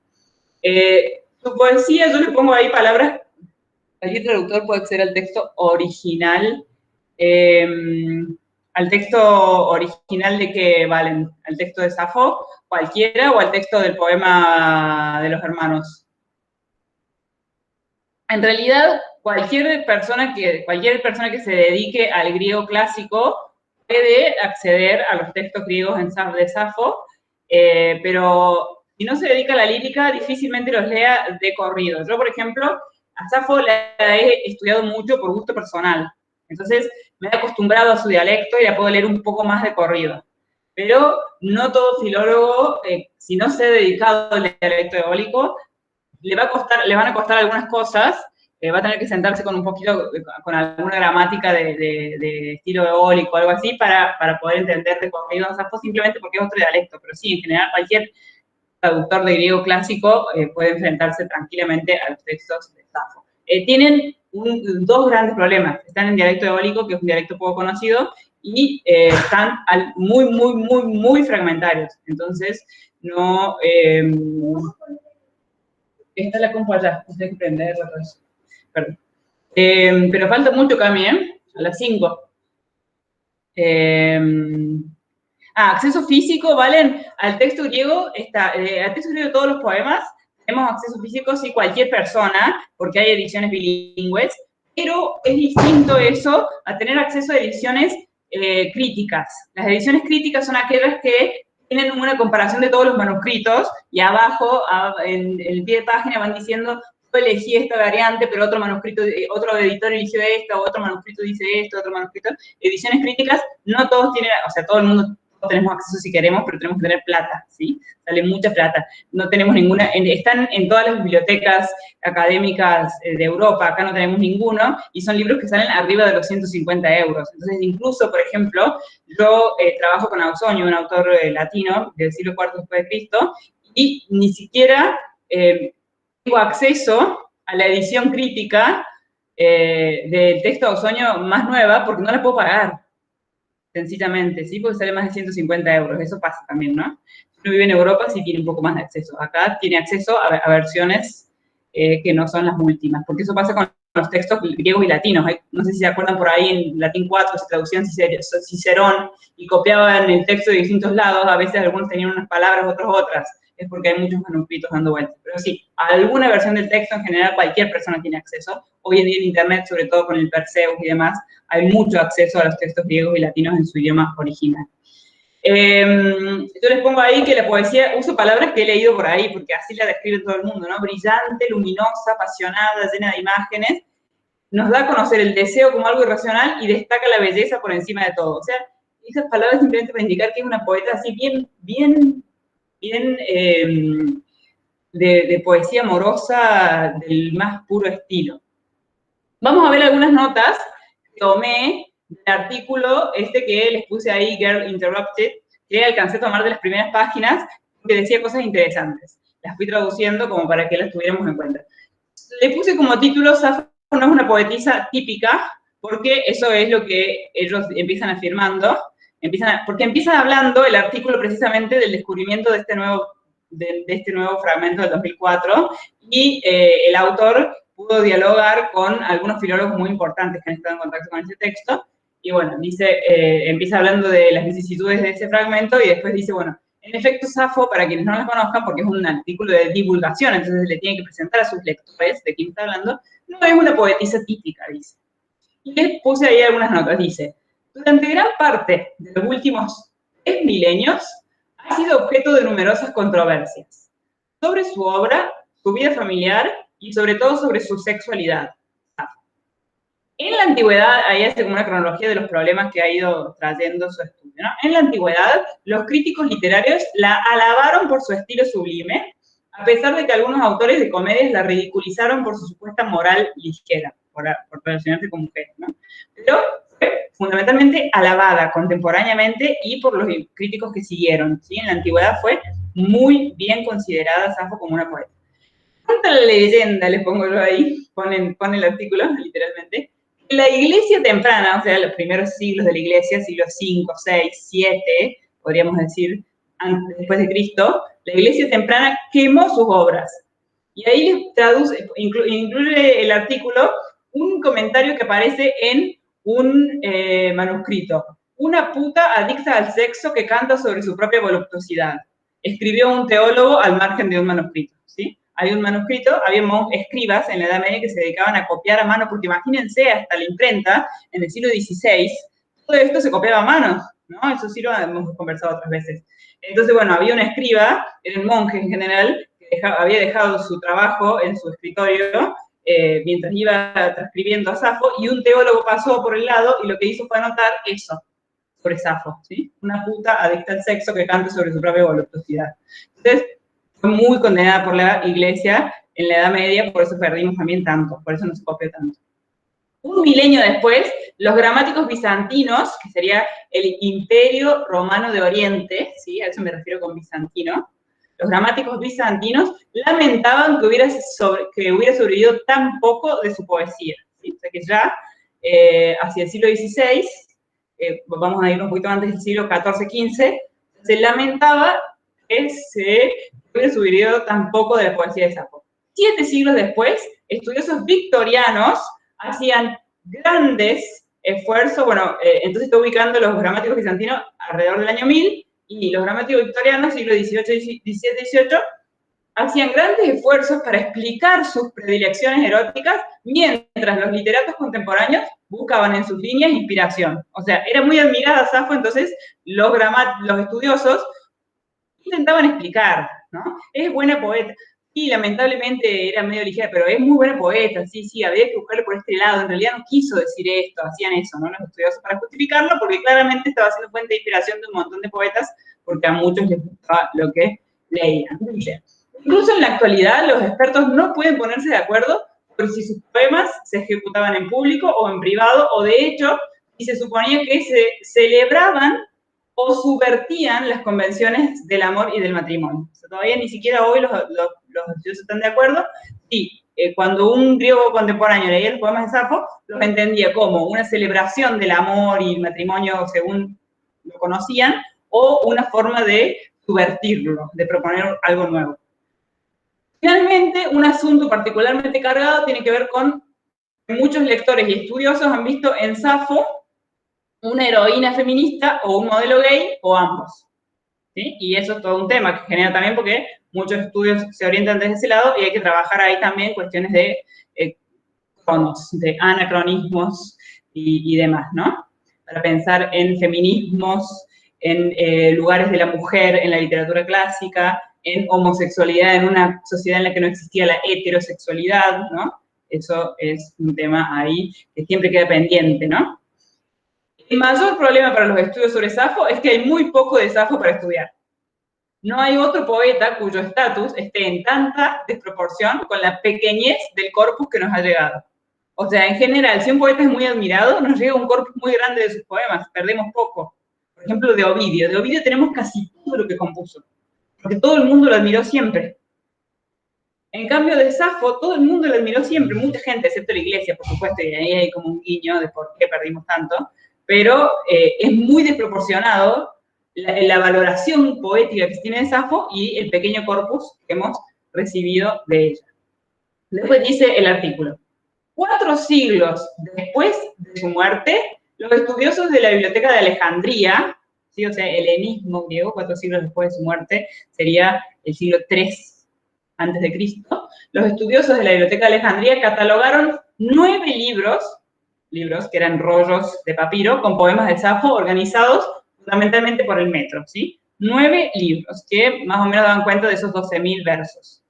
Su poesía, yo le pongo ahí palabras, cualquier traductor puede acceder al texto original. ¿Al texto original de qué valen? ¿Al texto de Safo, cualquiera, o al texto del poema de los hermanos? En realidad, cualquier persona que se dedique al griego clásico puede acceder a los textos griegos de Safo, pero si no se dedica a la lírica, difícilmente los lea de corrido. Yo, por ejemplo, a Safo la he estudiado mucho por gusto personal. Entonces, me he acostumbrado a su dialecto y la puedo leer un poco más de corrido. Pero no todo filólogo, si no se ha dedicado al dialecto eólico, le van a costar algunas cosas, va a tener que sentarse con con alguna gramática de estilo eólico o algo así para poder entender de corrido a Safo, simplemente porque es otro dialecto. Pero sí, en general, cualquier traductor de griego clásico puede enfrentarse tranquilamente a los textos de Safo. Tienen dos grandes problemas. Están en dialecto eólico, que es un dialecto poco conocido, y están muy fragmentarios. Entonces, no... Esta es la compu allá, hay que prenderla, pues. Perdón. Pero falta mucho, Cami, ¿eh? A las 5. Acceso físico, ¿valen? Al texto griego, al texto griego de todos los poemas, tenemos acceso físico, sí, cualquier persona, porque hay ediciones bilingües, pero es distinto eso a tener acceso a ediciones críticas. Las ediciones críticas son aquellas que tienen una comparación de todos los manuscritos y abajo, en el pie de página, van diciendo: yo elegí esta variante, pero otro editor eligió esta, otro manuscrito dice esto, otro manuscrito. Ediciones críticas, no todos tienen, o sea, todo el mundo tenemos acceso si queremos, pero tenemos que tener plata, ¿sí? Sale mucha plata. No tenemos ninguna, están en todas las bibliotecas académicas de Europa, acá no tenemos ninguno, y son libros que salen arriba de los 150 euros. Entonces, incluso, por ejemplo, yo trabajo con Ausonio, un autor latino del siglo IV después de Cristo, y ni siquiera tengo acceso a la edición crítica del texto de Ausonio más nueva porque no la puedo pagar, sencillamente, ¿sí? Porque sale más de 150 euros, eso pasa también, ¿no? Si uno vive en Europa sí tiene un poco más de acceso. Acá tiene acceso a versiones que no son las últimas, porque eso pasa con los textos griegos y latinos. No sé si se acuerdan por ahí, en Latín 4 se traducían Cicerón y copiaban el texto de distintos lados, a veces algunos tenían unas palabras, otros otras, es porque hay muchos manuscritos dando vueltas. Pero sí, a alguna versión del texto en general cualquier persona tiene acceso. Hoy en día en Internet, sobre todo con el Perseus y demás, hay mucho acceso a los textos griegos y latinos en su idioma original. Yo les pongo ahí que la poesía, uso palabras que he leído por ahí, porque así la describe todo el mundo, ¿no? Brillante, luminosa, apasionada, llena de imágenes, nos da a conocer el deseo como algo irracional y destaca la belleza por encima de todo. O sea, esas palabras simplemente para indicar que es una poeta así bien de poesía amorosa del más puro estilo. Vamos a ver algunas notas que tomé del artículo que les puse ahí, Girl Interrupted, que alcancé a tomar de las primeras páginas, que decía cosas interesantes. Las fui traduciendo como para que las tuviéramos en cuenta. Le puse como título, Safo no es una poetisa típica, porque eso es lo que ellos empiezan afirmando, porque empiezan hablando el artículo precisamente del descubrimiento de este nuevo fragmento del 2004, y el autor pudo dialogar con algunos filólogos muy importantes que han estado en contacto con ese texto, y bueno, empieza hablando de las vicisitudes de ese fragmento, y después dice, bueno, en efecto, Safo, para quienes no la conozcan, porque es un artículo de divulgación, entonces le tiene que presentar a sus lectores de quién está hablando, no es una poetisa típica, dice. Y les puse ahí algunas notas, dice, durante gran parte de los últimos 3 milenios, ha sido objeto de numerosas controversias sobre su obra, su vida familiar y sobre todo sobre su sexualidad. En la antigüedad, ahí hace como una cronología de los problemas que ha ido trayendo su estudio, ¿no? En la antigüedad, los críticos literarios la alabaron por su estilo sublime, a pesar de que algunos autores de comedias la ridiculizaron por su supuesta moral ligera, por relacionarse con mujeres, ¿no? Pero fue fundamentalmente alabada contemporáneamente y por los críticos que siguieron, ¿sí? En la antigüedad fue muy bien considerada Safo como una poeta. Cuenta la leyenda, les pongo yo ahí, pone el artículo, literalmente, la iglesia temprana, o sea, los primeros siglos de la iglesia, siglos 5, 6, 7, podríamos decir, después de Cristo, la iglesia temprana quemó sus obras. Y ahí incluye el artículo un comentario que aparece en un manuscrito. Una puta adicta al sexo que canta sobre su propia voluptuosidad. Escribió un teólogo al margen de un manuscrito, ¿sí? Hay un manuscrito, había escribas en la Edad Media que se dedicaban a copiar a mano, porque imagínense, hasta la imprenta, en el siglo XVI, todo esto se copiaba a mano, ¿no? Eso sí lo hemos conversado otras veces. Entonces, bueno, había un escriba, era un monje en general, que había dejado su trabajo en su escritorio mientras iba transcribiendo a Safo, y un teólogo pasó por el lado y lo que hizo fue anotar eso sobre Safo, ¿sí? Una puta adicta al sexo que canta sobre su propia voluptuosidad. Entonces, fue muy condenada por la iglesia en la Edad Media, por eso perdimos también tanto, por eso no se copió tanto. Un milenio después, los gramáticos bizantinos, que sería el Imperio Romano de Oriente, ¿sí? A eso me refiero con bizantino, los gramáticos bizantinos lamentaban que hubiera sobrevivido tan poco de su poesía, ¿sí? O sea que ya hacia el siglo XVI, vamos a ir un poquito antes del siglo XIV-XV, se lamentaba que se hubiera subido tan poco de la poesía de Safo. 7 siglos después, estudiosos victorianos hacían grandes esfuerzos, bueno, entonces estoy ubicando los gramáticos bizantinos alrededor del año 1000, y los gramáticos victorianos, siglo XVIII, XVII, hacían grandes esfuerzos para explicar sus predilecciones eróticas, mientras los literatos contemporáneos buscaban en sus líneas inspiración. O sea, era muy admirada Safo, entonces los estudiosos intentaban explicar, ¿no? Es buena poeta. Sí, lamentablemente era medio ligera, pero es muy buena poeta, sí, había que buscarlo por este lado. En realidad no quiso decir esto, hacían eso, ¿no? Los estudiosos para justificarlo, porque claramente estaba siendo fuente de inspiración de un montón de poetas, porque a muchos les gustaba lo que leían. Incluso en la actualidad, los expertos no pueden ponerse de acuerdo por si sus poemas se ejecutaban en público o en privado, o de hecho, si se suponía que se celebraban o subvertían las convenciones del amor y del matrimonio. O sea, todavía ni siquiera hoy los estudiosos están de acuerdo. Sí, cuando un griego contemporáneo leía los poemas de Safo, los entendía como una celebración del amor y el matrimonio según lo conocían, o una forma de subvertirlo, de proponer algo nuevo. Finalmente, un asunto particularmente cargado tiene que ver con que muchos lectores y estudiosos han visto en Safo una heroína feminista o un modelo gay o ambos. ¿Sí? Y eso es todo un tema que genera también porque muchos estudios se orientan desde ese lado y hay que trabajar ahí también cuestiones de cronos, de anacronismos y demás, ¿no? Para pensar en feminismos, en lugares de la mujer en la literatura clásica, en homosexualidad en una sociedad en la que no existía la heterosexualidad, ¿no? Eso es un tema ahí que siempre queda pendiente, ¿no? El mayor problema para los estudios sobre Safo es que hay muy poco de Safo para estudiar. No hay otro poeta cuyo estatus esté en tanta desproporción con la pequeñez del corpus que nos ha llegado. O sea, en general, si un poeta es muy admirado, nos llega un corpus muy grande de sus poemas, perdemos poco. Por ejemplo, de Ovidio. De Ovidio tenemos casi todo lo que compuso, porque todo el mundo lo admiró siempre. En cambio, de Safo, todo el mundo lo admiró siempre, mucha gente, excepto la iglesia, por supuesto, y ahí hay como un guiño de por qué perdimos tanto, pero es muy desproporcionado la valoración poética que tiene de Safo y el pequeño corpus que hemos recibido de ella. Después dice el artículo: 4 siglos después de su muerte, los estudiosos de la Biblioteca de Alejandría, ¿sí? O sea, helenismo griego, 4 siglos después de su muerte, sería el siglo III antes de Cristo, los estudiosos de la Biblioteca de Alejandría catalogaron 9 libros que eran rollos de papiro con poemas de Safo organizados fundamentalmente por el metro, ¿sí? 9 libros que más o menos dan cuenta de esos 12.000 versos.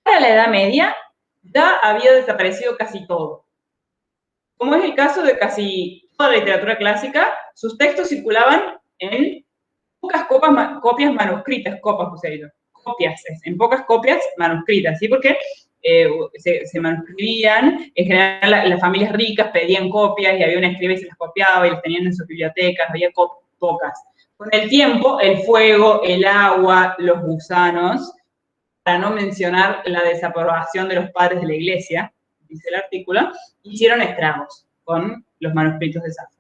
Para la Edad Media ya había desaparecido casi todo. Como es el caso de casi toda la literatura clásica, sus textos circulaban en pocas copias manuscritas, en pocas copias manuscritas, ¿sí? Porque se manuscribían, en general las familias ricas pedían copias y había un escriba y se las copiaba y las tenían en sus bibliotecas, había pocas. Con el tiempo, el fuego, el agua, los gusanos, para no mencionar la desaprobación de los padres de la iglesia, dice el artículo, hicieron estragos con los manuscritos de Safo.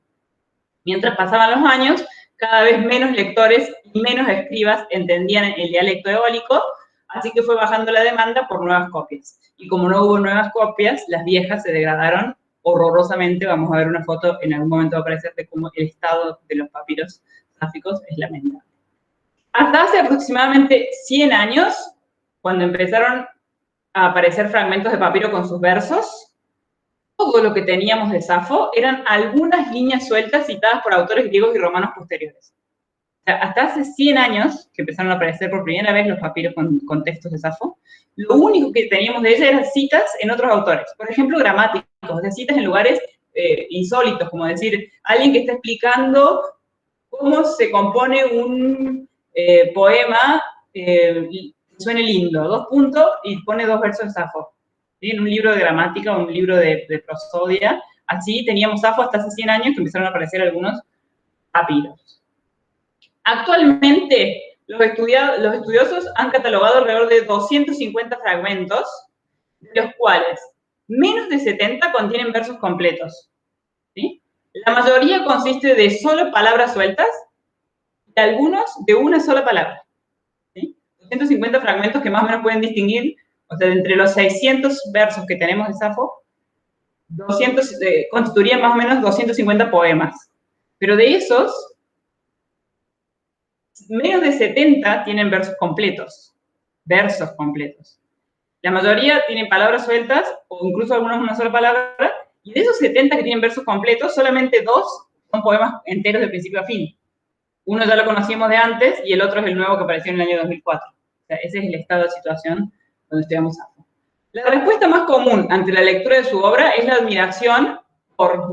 Mientras pasaban los años, cada vez menos lectores y menos escribas entendían el dialecto eólico, así que fue bajando la demanda por nuevas copias. Y como no hubo nuevas copias, las viejas se degradaron horrorosamente. Vamos a ver una foto, en algún momento va a aparecer, de cómo el estado de los papiros sáficos es lamentable. Hasta hace aproximadamente 100 años, cuando empezaron a aparecer fragmentos de papiro con sus versos, todo lo que teníamos de Safo eran algunas líneas sueltas citadas por autores griegos y romanos posteriores. O sea, hasta hace 100 años, que empezaron a aparecer por primera vez los papiros con textos de Safo, lo único que teníamos de ella eran citas en otros autores. Por ejemplo, gramáticos, o sea, citas en lugares insólitos, como decir, alguien que está explicando cómo se compone un poema que suene lindo, 2 puntos, y pone 2 versos de Safo. ¿Sí? En un libro de gramática o un libro de prosodia. Así teníamos Safo hasta hace 100 años que empezaron a aparecer algunos papiros. Actualmente, los estudiosos han catalogado alrededor de 250 fragmentos, de los cuales menos de 70 contienen versos completos. ¿Sí? La mayoría consiste de solo palabras sueltas y algunos de una sola palabra. ¿Sí? 250 fragmentos que más o menos pueden distinguir. O sea, entre los 600 versos que tenemos de Safo, constituirían más o menos 250 poemas. Pero de esos, menos de 70 tienen versos completos. La mayoría tienen palabras sueltas, o incluso algunos una sola palabra, y de esos 70 que tienen versos completos, solamente 2 son poemas enteros de principio a fin. Uno ya lo conocíamos de antes, y el otro es el nuevo que apareció en el año 2004. O sea, ese es el estado de situación donde estudiamos Safo. La respuesta más común ante la lectura de su obra es la admiración, por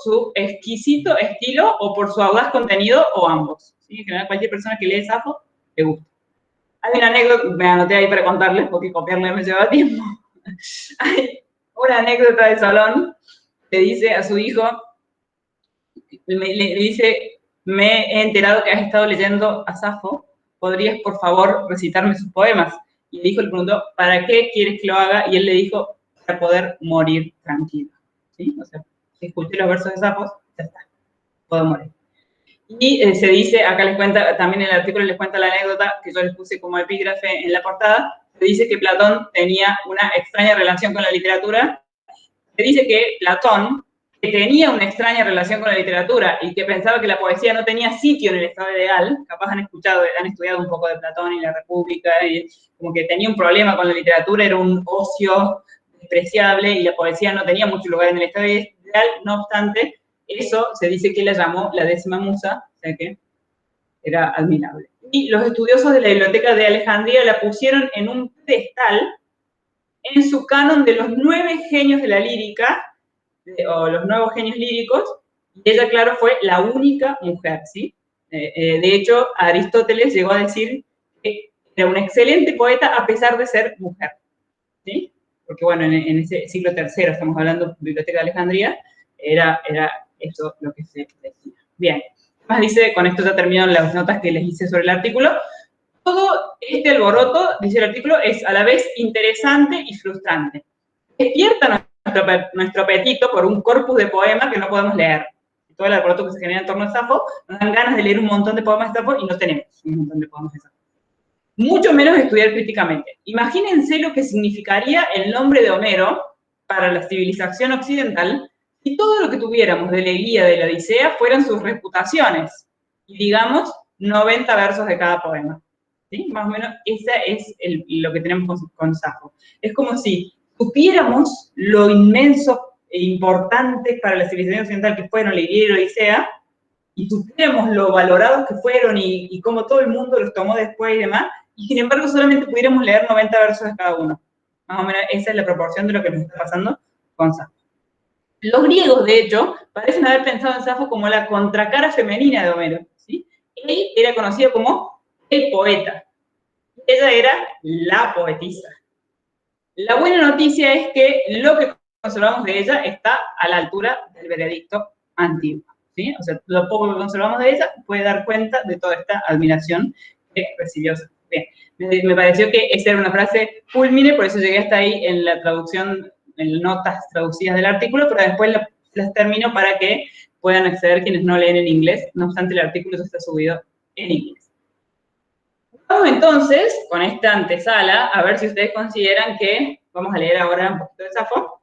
su exquisito estilo o por su audaz contenido, o ambos. ¿Sí? En general, cualquier persona que lee Safo le gusta. Hay una anécdota, me anoté ahí para contarles, porque copiarme me lleva tiempo. Hay una anécdota de Solón que dice a su hijo, le dice, me he enterado que has estado leyendo a Safo, ¿podrías, por favor, recitarme sus poemas? Y le preguntó, ¿para qué quieres que lo haga? Y él le dijo, para poder morir tranquilo. ¿Sí? O sea, si escuché los versos de Safo, ya está, puedo morir. Y se dice, acá les cuenta, también en el artículo les cuenta la anécdota que yo les puse como epígrafe en la portada, se dice que Platón tenía una extraña relación con la literatura. Se dice que Platón, que tenía una extraña relación con la literatura y que pensaba que la poesía no tenía sitio en el estado ideal, capaz han estudiado un poco de Platón y la República, y como que tenía un problema con la literatura, era un ocio despreciable y la poesía no tenía mucho lugar en el estado ideal, no obstante, eso se dice que la llamó la 10ª musa, o sea que era admirable. Y los estudiosos de la Biblioteca de Alejandría la pusieron en un pedestal en su canon de los 9 genios de la lírica, o los nuevos genios líricos, y ella, claro, fue la única mujer, ¿sí? De hecho, Aristóteles llegó a decir que era una excelente poeta a pesar de ser mujer, ¿sí? Porque, bueno, en ese siglo III, estamos hablando de Biblioteca de Alejandría, era eso lo que se decía. Bien, más dice, con esto ya terminaron las notas que les hice sobre el artículo. Todo este alboroto, dice el artículo, es a la vez interesante y frustrante. Despierta nuestro apetito por un corpus de poemas que no podemos leer. Todo el alboroto que se genera en torno a Safo, nos dan ganas de leer un montón de poemas de Safo y no tenemos un montón de poemas de Safo. Mucho menos estudiar críticamente. Imagínense lo que significaría el nombre de Homero para la civilización occidental si todo lo que tuviéramos de la Ilíada y de la Odisea fueran sus reputaciones, y digamos 90 versos de cada poema. ¿Sí? Más o menos, esa es lo que tenemos con Safo. Es como si supiéramos lo inmenso e importante para la civilización occidental que fueron la Ilíada y la Odisea, y supiéramos lo valorados que fueron y cómo todo el mundo los tomó después y demás, y sin embargo solamente pudiéramos leer 90 versos de cada uno. Más o menos esa es la proporción de lo que nos está pasando con Safo. Los griegos, de hecho, parecen haber pensado en Safo como la contracara femenina de Homero, ¿sí? Él era conocido como el poeta. Ella era la poetisa. La buena noticia es que lo que conservamos de ella está a la altura del veredicto antiguo, ¿sí? O sea, lo poco que conservamos de ella puede dar cuenta de toda esta admiración que recibió. Bien, me pareció que esa era una frase fulmine, por eso llegué hasta ahí en la traducción, en notas traducidas del artículo, pero después las termino para que puedan acceder quienes no leen en inglés. No obstante, el artículo ya está subido en inglés. Vamos entonces, con esta antesala, a ver si ustedes consideran que, vamos a leer ahora un poquito de Safo,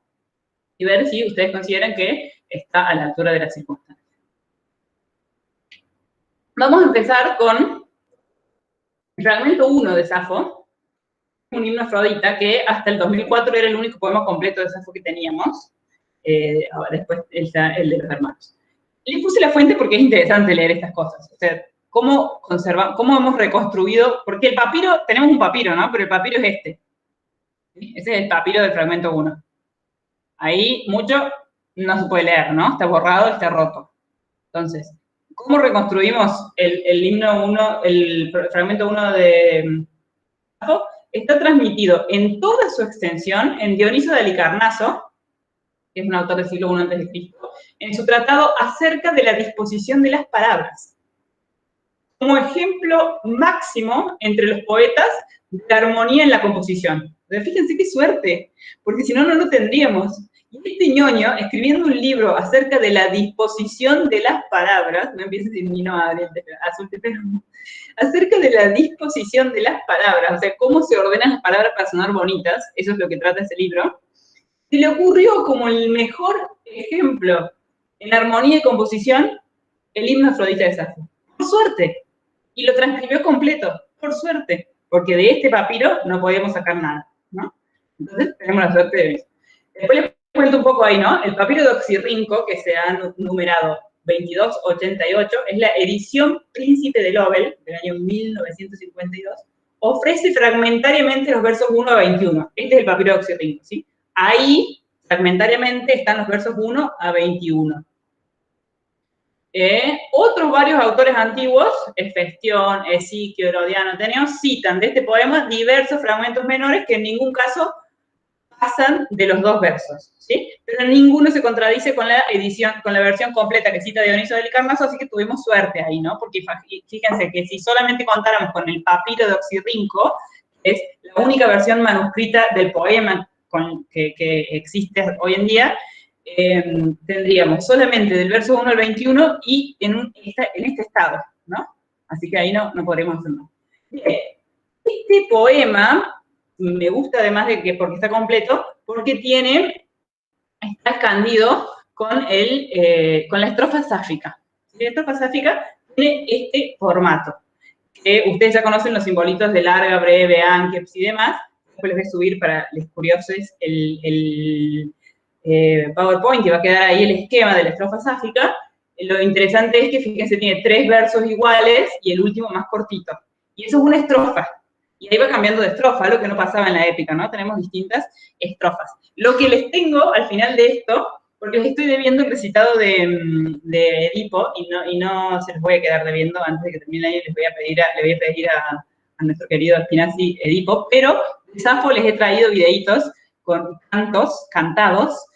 y ver si ustedes consideran que está a la altura de las circunstancias. Vamos a empezar con el fragmento 1 de Safo, un himno a Afrodita, que hasta el 2004 era el único poema completo de Safo que teníamos, después el de los hermanos. Les puse la fuente porque es interesante leer estas cosas, o sea, cómo hemos reconstruido, porque el papiro, tenemos un papiro, ¿no? Pero el papiro es este. ¿Sí? Ese es el papiro del fragmento 1. Ahí mucho no se puede leer, ¿no? Está borrado, está roto. Entonces, ¿cómo reconstruimos el himno 1, el fragmento 1 de Safo? Está transmitido en toda su extensión en Dioniso de Halicarnaso, que es un autor del siglo I a.C., en su tratado acerca de la disposición de las palabras, como ejemplo máximo entre los poetas de la armonía en la composición. Pero fíjense qué suerte, porque si no, no lo tendríamos. Y este ñoño, escribiendo un libro acerca de la disposición de las palabras, no empieces sin mí, no, Adriel, azul, pero acerca de la disposición de las palabras, o sea, cómo se ordenan las palabras para sonar bonitas, eso es lo que trata ese libro, se le ocurrió como el mejor ejemplo en armonía y composición el himno Afrodita de Safo. Por suerte. Y lo transcribió completo, por suerte, porque de este papiro no podíamos sacar nada, ¿no? Entonces tenemos la suerte de eso. Después les cuento un poco ahí, ¿no? El papiro de Oxirrinco, que se ha numerado 2288, es la edición Príncipe de Lovell, del año 1952, ofrece fragmentariamente los versos 1 a 21. Este es el papiro de Oxirrinco, ¿sí? Ahí, fragmentariamente, están los versos 1 a 21. Otros varios autores antiguos, Hefestión, Esiquio, Herodiano, Ateneo, citan de este poema diversos fragmentos menores que en ningún caso pasan de los dos versos, ¿sí? Pero ninguno se contradice con la edición, con la versión completa que cita Dioniso de Halicarnaso, así que tuvimos suerte ahí, ¿no? Porque fíjense que si solamente contáramos con el papiro de Oxirrinco, es la única versión manuscrita del poema que existe hoy en día, tendríamos solamente del verso 1 al 21 y en este estado, ¿no? Así que ahí no podremos hacer nada. Bien, este poema me gusta además de que porque está completo, porque está escandido con la estrofa sáfica. La estrofa sáfica tiene este formato, que ustedes ya conocen los simbolitos de larga, breve, ánqueps y demás. Después les voy a subir para los curiosos el PowerPoint, que va a quedar ahí el esquema de la estrofa sáfica. Lo interesante es que, fíjense, tiene 3 versos iguales y el último más cortito. Y eso es una estrofa. Y ahí va cambiando de estrofa, lo que no pasaba en la épica, ¿no? Tenemos distintas estrofas. Lo que les tengo al final de esto, porque les estoy debiendo el recitado de Edipo, y no se los voy a quedar debiendo antes de que termine el año, le voy a pedir a nuestro querido Spinazzi Edipo, pero de Safo les he traído videitos con cantos cantados,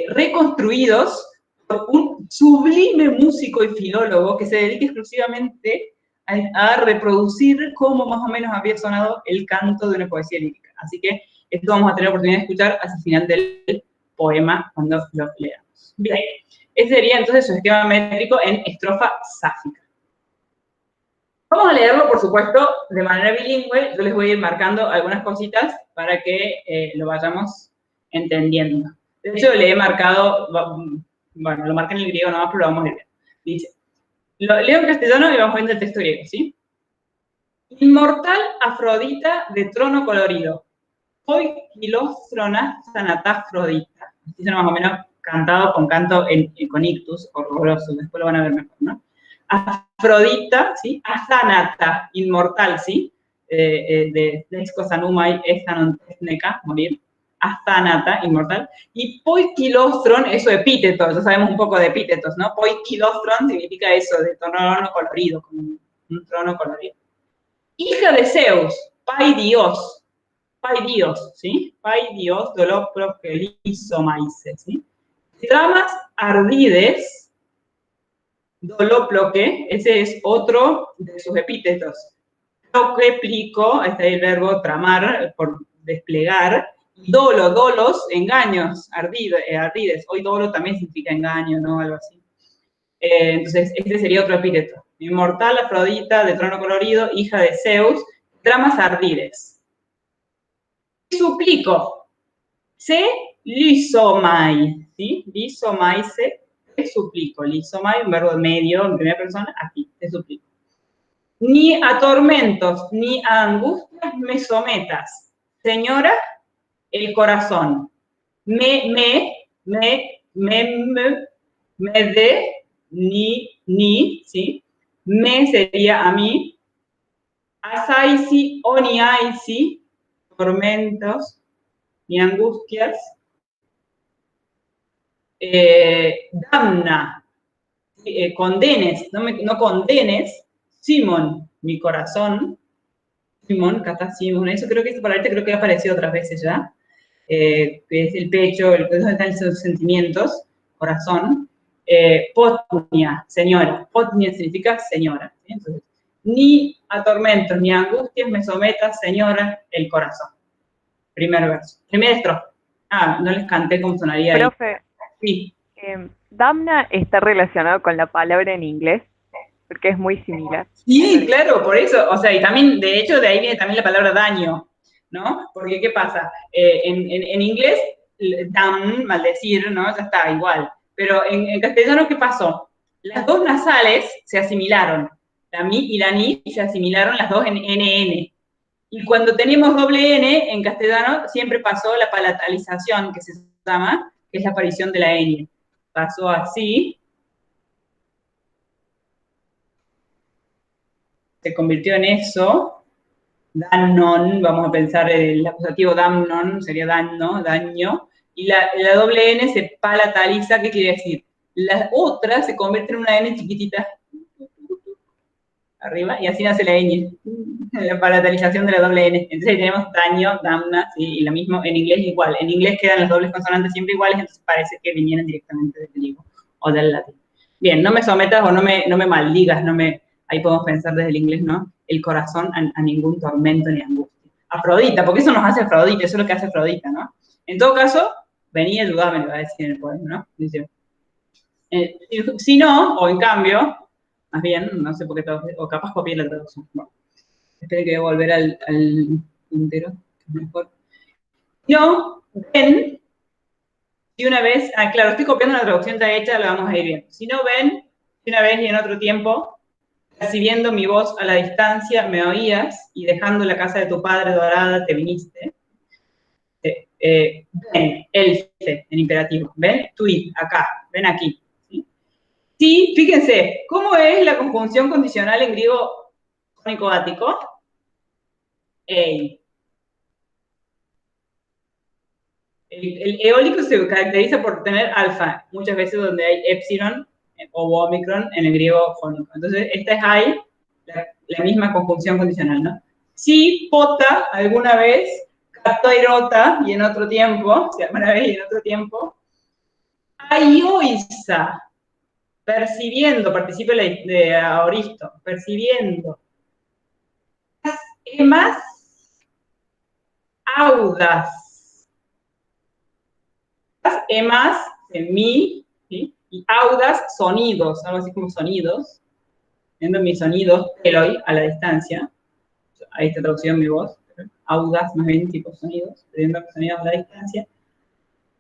reconstruidos por un sublime músico y filólogo que se dedica exclusivamente a reproducir cómo más o menos había sonado el canto de una poesía lírica. Así que esto vamos a tener la oportunidad de escuchar hacia el final del poema cuando lo leamos. Bien, ese sería entonces su esquema métrico en estrofa sáfica. Vamos a leerlo, por supuesto, de manera bilingüe. Yo les voy a ir marcando algunas cositas para que lo vayamos entendiendo. De hecho, le he marcado, bueno, lo marqué en el griego nomás, pero lo vamos a leer. Dice, lo leo en castellano y vamos viendo el texto griego, ¿sí? Inmortal Afrodita de trono colorido, hoy kilóstrona sanatafrodita. Así suena más o menos cantado con canto con ictus, horroroso, después lo van a ver mejor, ¿no? Afrodita, ¿sí? Asanata, inmortal, ¿sí? De Nexco Sanumai, Esanontesneca, morir. Asanata, inmortal. Y poikilostron, eso epítetos, ya sabemos un poco de epítetos, ¿no? Poikilostron significa eso, de trono colorido, como un trono colorido. Hija de Zeus, Pai Dios, ¿sí? Pai Dios, doloploquelizo ¿sí? Tramas ardides, doloploque, ese es otro de sus epítetos. Ploque, plico, ahí está el verbo tramar, por desplegar. Dolo, dolos, engaños, ardides. Hoy dolo también significa engaño, ¿no? Algo así. Entonces, este sería otro epíteto. Inmortal Afrodita, de trono colorido, hija de Zeus, tramas ardides. Suplico, se lisomai, ¿sí? Lisomai se, te suplico. Lisomai, un verbo medio, en primera persona, aquí, te suplico. Ni a tormentos, ni a angustias me sometas. Señora, el corazón. Me de, ni, ¿sí? Me sería a mí. Asaisi o ni aisi, tormentos, ni angustias. Damna, condenes, no condenes. Simón, mi corazón. Simón, acá está Simón. Eso creo que esta palabra creo que ha aparecido otras veces ya. Que es el pecho, donde están sus sentimientos, corazón. Potnia, señora. Potnia significa señora. ¿Sí? Entonces, ni a tormentos ni a angustias me sometas, señora, el corazón. Primer verso. Primera estrofa. Ah, no les canté cómo sonaría ahí. Profe, sí. Damna está relacionado con la palabra en inglés, porque es muy similar. Sí, claro, por eso. O sea, y también, de hecho, de ahí viene también la palabra daño, ¿no? Porque, ¿qué pasa? En inglés, damn, maldecir, ¿no? Ya está, igual. Pero en castellano, ¿qué pasó? Las dos nasales se asimilaron. La mi y la ni se asimilaron las dos en NN. Y cuando tenemos doble N, en castellano siempre pasó la palatalización, que se llama, que es la aparición de la N. Pasó así. Se convirtió en eso. Damnon, vamos a pensar, el acusativo damnon sería daño, daño. Y la doble N se palataliza, ¿qué quiere decir? La otra se convierte en una N chiquitita. arriba, y así nace la ñ, la palatalización de la doble N. Entonces ahí tenemos daño, damna, ¿sí? Y lo mismo en inglés igual. En inglés quedan las dobles consonantes siempre iguales, entonces parece que vinieran directamente del griego o del latín. Bien, no me sometas o no me maldigas, ahí podemos pensar desde el inglés, ¿no? El corazón a ningún tormento ni angustia. Afrodita, porque eso nos hace Afrodita, eso es lo que hace Afrodita, ¿no? En todo caso, vení y ayudame, le va a decir en el poema, ¿no? Dice, si no, o en cambio, más bien, no sé por qué o capaz copié la traducción. Bueno, espero que voy a volver al puntero, que es mejor. No, ven, si una vez, claro, estoy copiando una traducción ya hecha, la vamos a ir viendo. Si no ven, si una vez y en otro tiempo, percibiendo mi voz a la distancia, me oías, y dejando la casa de tu padre dorada, te viniste. Ven, elfe, en imperativo. Ven, tuit, acá, ven aquí. Sí, fíjense, ¿cómo es la conjunción condicional en griego jónico-ático? Ei. El eólico se caracteriza por tener alfa, muchas veces donde hay epsilon o omicron en el griego jónico. Entonces, esta es ahí, la misma conjunción condicional, ¿no? Sí, pota, alguna vez, katoirota, y en otro tiempo, o sea, una vez y en otro tiempo, aioisa, percibiendo, participe de aoristo, percibiendo. Emas audaz. Emas, en mí, ¿sí? Y audaz, sonidos, algo así como sonidos. Viendo mis sonidos, eloi, a la distancia. Ahí está traducido en mi voz. Audaz, más bien, tipo sonidos. Viendo mis sonidos a la distancia.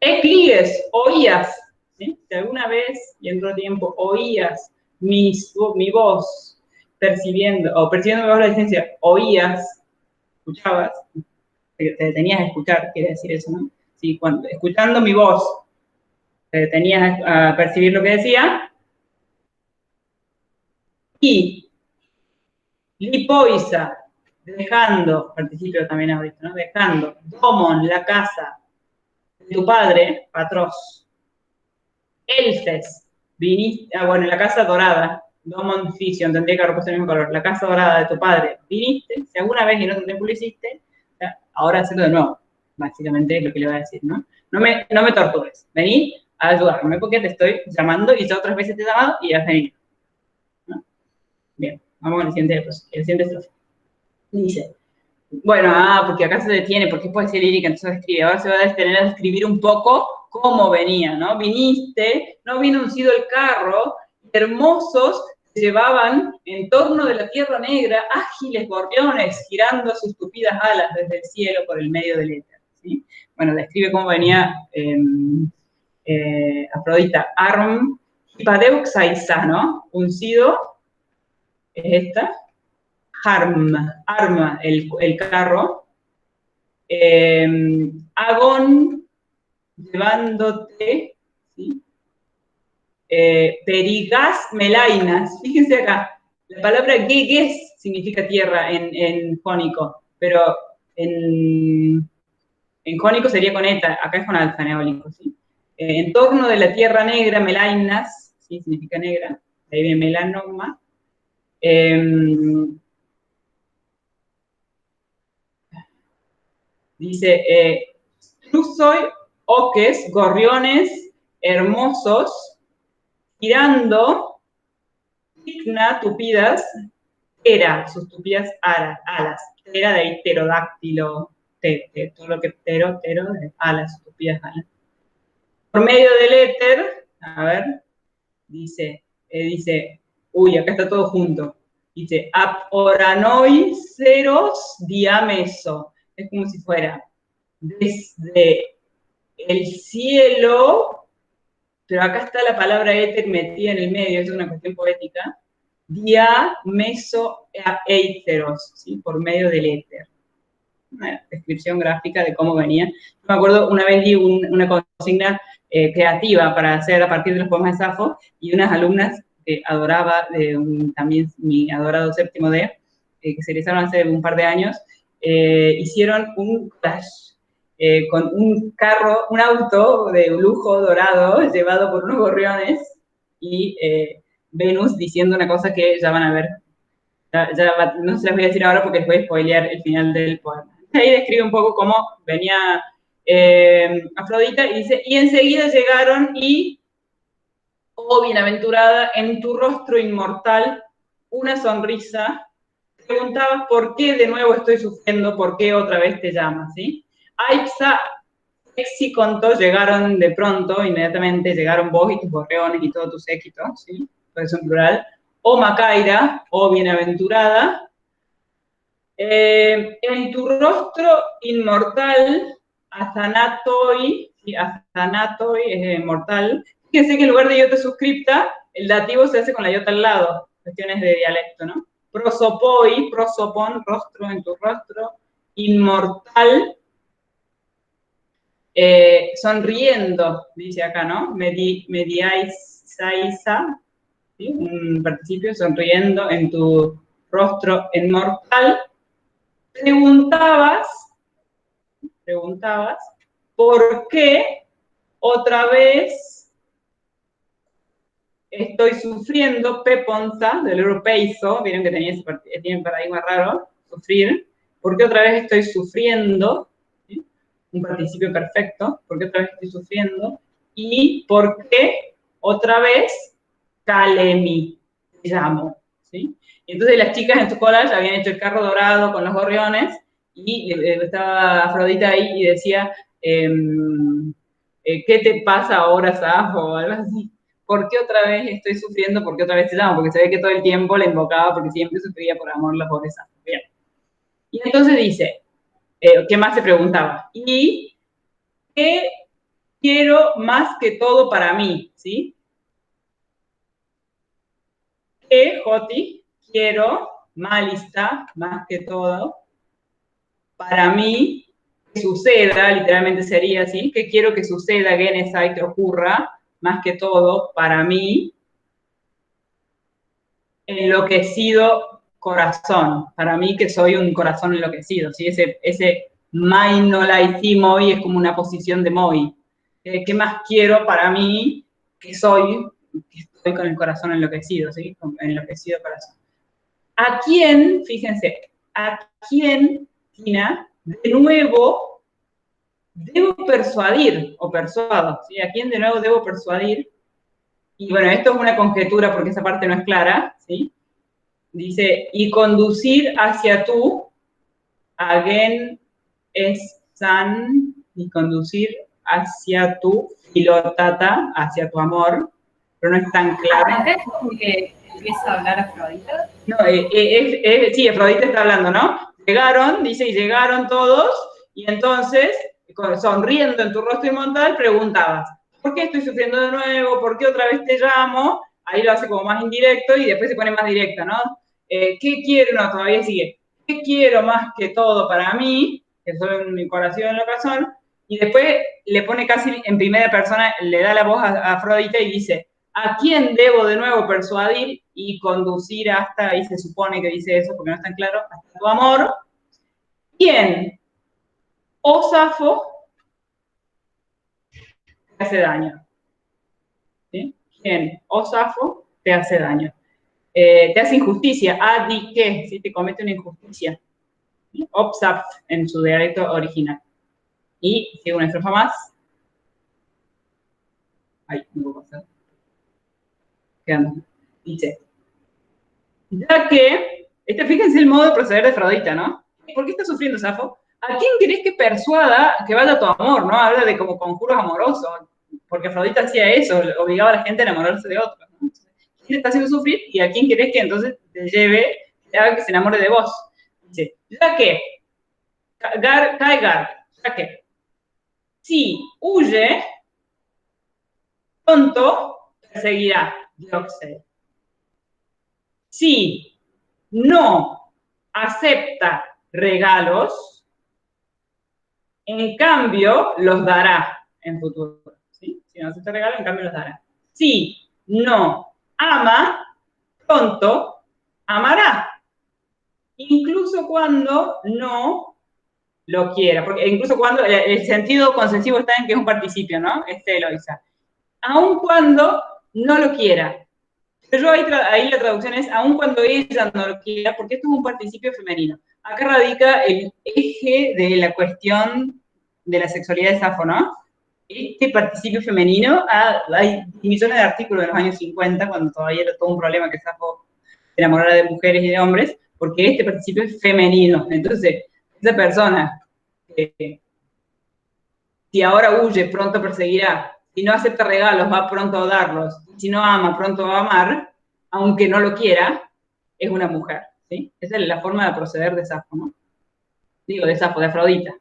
Ecligues, oías. ¿Sí? Si alguna vez y en otro tiempo oías mi voz percibiendo mi voz a la distancia, oías, escuchabas, te detenías a escuchar, quiere decir eso, ¿no? Sí, escuchando mi voz, te detenías a percibir lo que decía, y lipoisa, dejando, participio también ahorita, ¿no? Dejando, domon, la casa de tu padre, patros, elfes, viniste, bueno, la casa dorada, domon fision, tendría que haber puesto el mismo color, la casa dorada de tu padre, viniste, si alguna vez y no otro tiempo lo hiciste, ahora hacerlo de nuevo, básicamente es lo que le va a decir, ¿no? No me tortures, vení a ayudarme porque te estoy llamando y yo otras veces te he llamado y has venido, ¿no? Bien, vamos con el siguiente estrofe. Dice, bueno, porque acá se detiene, porque es poesía lírica, entonces escribe, ahora se va a detener a escribir un poco cómo venía, ¿no? Viniste, no vino uncido el carro, hermosos llevaban en torno de la tierra negra ágiles gorriones girando sus tupidas alas desde el cielo por el medio del éter, ¿sí? Bueno, describe cómo venía Afrodita. Arm, hipadeuxaisa, ¿no? Uncido, es esta. Arma, el carro. Agón, llevándote, ¿sí? Perigas melainas, fíjense acá, la palabra geges significa tierra en jónico, pero en jónico sería con eta, acá es con alfa neólico, ¿sí? En torno de la tierra negra, melainas, ¿sí? Significa negra, ahí viene melanoma. Dice, soy oques, gorriones hermosos, girando, digna, tupidas, era, sus tupidas alas, era de pterodáctilo, todo lo que tero, alas, tupidas alas. Por medio del éter, a ver, dice, uy, acá está todo junto, dice, aporanoi ceros diameso, es como si fuera desde el cielo, pero acá está la palabra éter metida en el medio, es una cuestión poética, dia, meso, éiteros, ¿sí? Por medio del éter. Una descripción gráfica de cómo venía. Yo me acuerdo, una vez di una consigna creativa para hacer a partir de los poemas de Safo, y unas alumnas que adoraba, también mi adorado séptimo D, que se egresaron hace un par de años, hicieron un collage con un auto de lujo dorado llevado por unos gorriones y Venus diciendo una cosa que ya van a ver no se las voy a decir ahora porque les voy a spoilear el final del poema. Ahí describe un poco cómo venía Afrodita y dice, y enseguida llegaron y, oh bienaventurada, en tu rostro inmortal, una sonrisa, preguntabas por qué de nuevo estoy sufriendo, por qué otra vez te llamas, ¿sí? Aipsa, Exiconto llegaron de pronto, inmediatamente llegaron vos y tus gorriones y todo tu séquito, ¿sí? Por eso en plural. O Macaira, o bienaventurada, en tu rostro inmortal, Athanatoi, ¿sí? Athanatoi es mortal. Fíjense que en lugar de iota suscripta, el dativo se hace con la iota al lado, cuestiones de dialecto, ¿no? Prosopoi, prosopon, rostro en tu rostro, inmortal, sonriendo, dice acá, ¿no? Mediaisaisa, ¿sí? Un participio, sonriendo en tu rostro inmortal. Preguntabas, ¿por qué otra vez estoy sufriendo? Peponza, del europeizo, vieron que tiene un paradigma raro, sufrir. ¿Por qué otra vez estoy sufriendo? ¿Sí? Un participio perfecto. ¿Por qué otra vez estoy sufriendo? Y ¿por qué otra vez calemi? Te llamo, ¿sí? Y entonces las chicas en su collage habían hecho el carro dorado con los gorriones y estaba Afrodita ahí y decía, ¿qué te pasa ahora, Safo? O algo así. ¿Por qué otra vez estoy sufriendo? ¿Por qué otra vez te llamo? Porque se ve que todo el tiempo la invocaba porque siempre sufría por amor la pobre Safo. Bien. Y entonces dice, ¿qué más se preguntaba? ¿Y qué quiero más que todo para mí? ¿Sí? ¿Qué, Joti, quiero, malista, más que todo, para mí, que suceda, literalmente sería así, que quiero que suceda, Genesai, que ocurra, más que todo, para mí, enloquecido corazón, para mí que soy un corazón enloquecido, ¿sí? Ese mai no la hicimos hoy es como una posición de moi. ¿Qué más quiero para mí que soy, que estoy con el corazón enloquecido, ¿sí? Con enloquecido corazón. ¿A quién, fíjense, a quién, Tina, de nuevo debo persuadir o persuado? ¿Sí? ¿A quién de nuevo debo persuadir? Y bueno, esto es una conjetura porque esa parte no es clara, ¿sí? Dice, y conducir hacia tú, again es san, y conducir hacia tu filotata, hacia tu amor, pero no es tan claro. Acá es como que empieza a hablar Afrodita. No, sí, Afrodita está hablando, ¿no? Llegaron, dice, y llegaron todos, y entonces, sonriendo en tu rostro inmortal, preguntabas, ¿por qué estoy sufriendo de nuevo? ¿Por qué otra vez te llamo? Ahí lo hace como más indirecto y después se pone más directo, ¿no? ¿Qué quiero? No, todavía sigue. ¿Qué quiero más que todo para mí? Que soy mi corazón en la razón. Y después le pone casi en primera persona, le da la voz a Afrodita y dice, ¿a quién debo de nuevo persuadir y conducir hasta, ahí se supone que dice eso porque no es tan claro, hasta tu amor? ¿Quién? O Safo te hace daño. ¿Sí? ¿Quién? O Safo te hace daño. Te hace injusticia, adi que, ¿sí? Te comete una injusticia. ¿Sí? Opsaf en su dialecto original. Y sigue una estrofa más. Ay, no puedo pasar. Quedando. Dice, ya que, fíjense el modo de proceder de Afrodita, ¿no? ¿Por qué está sufriendo Safo? ¿A quién querés que persuada que vaya a tu amor, no? Habla de como conjuros amorosos, porque Afrodita hacía eso, obligaba a la gente a enamorarse de otros, ¿no? ¿Quién te está haciendo sufrir y a quién querés que entonces te lleve, te haga que se enamore de vos? Dice, ya que, ya que, si huye, pronto perseguirá, Dioxide. Si no acepta regalos, en cambio los dará en futuro. ¿Sí? Si no acepta regalos, en cambio los dará. Si no ama, pronto amará. Incluso cuando no lo quiera. Porque incluso cuando el sentido consensivo está en que es un participio, ¿no? Eloisa. Aun cuando no lo quiera. Pero yo ahí la traducción es, aun cuando ella no lo quiera, porque esto es un participio femenino. Acá radica el eje de la cuestión de la sexualidad de Safo, ¿no? Este participio femenino, hay millones de artículos de los años 50, cuando todavía era todo un problema que Safo se enamorara de mujeres y de hombres, porque este participio es femenino. Entonces, esa persona, si ahora huye, pronto perseguirá. Si no acepta regalos, va pronto a darlos. Si no ama, pronto va a amar, aunque no lo quiera, es una mujer. ¿Sí? Esa es la forma de proceder de Safo, ¿no? Digo, de Safo, de Afrodita.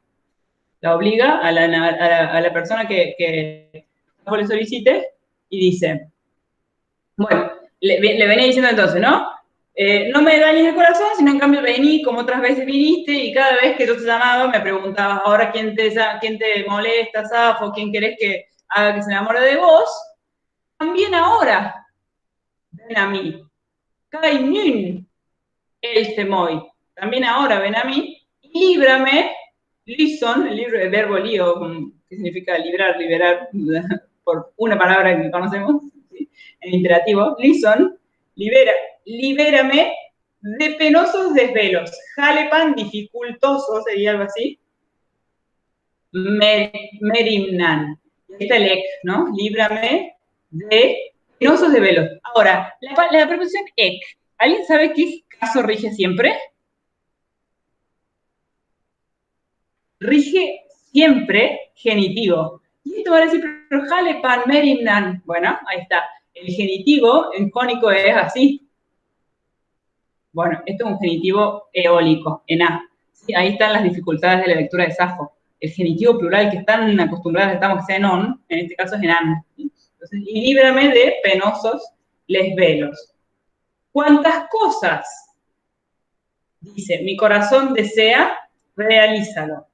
La obliga a la persona que Safo le solicite y dice, bueno, le venía diciendo entonces, ¿no? No me dañes el corazón, sino en cambio vení como otras veces viniste y cada vez que yo te llamaba me preguntabas, ahora quién te molesta, Safo, quién querés que haga que se enamore de vos. También ahora, ven a mí. Kai nun, el temoy. También ahora ven a mí y líbrame, lison, el verbo lío, que significa librar, liberar, por una palabra que conocemos, ¿sí? En imperativo, lison, libérame de penosos desvelos. Jalepan, dificultoso, sería algo así. Merimnan. Ahí está el ek, ¿no? Líbrame de penosos desvelos. Ahora, la preposición ek. ¿Alguien sabe qué caso rige siempre? Rige siempre genitivo. Y esto va a decir, pero jalepan, merimnan. Bueno, ahí está. El genitivo en jónico es así. Bueno, esto es un genitivo eólico, en A. ¿Sí? Ahí están las dificultades de la lectura de Safo. El genitivo plural que están acostumbrados estamos que sea en on, en este caso es en an. Entonces, y líbrame de penosos lesvelos. ¿Cuántas cosas? Dice, mi corazón desea, realízalo.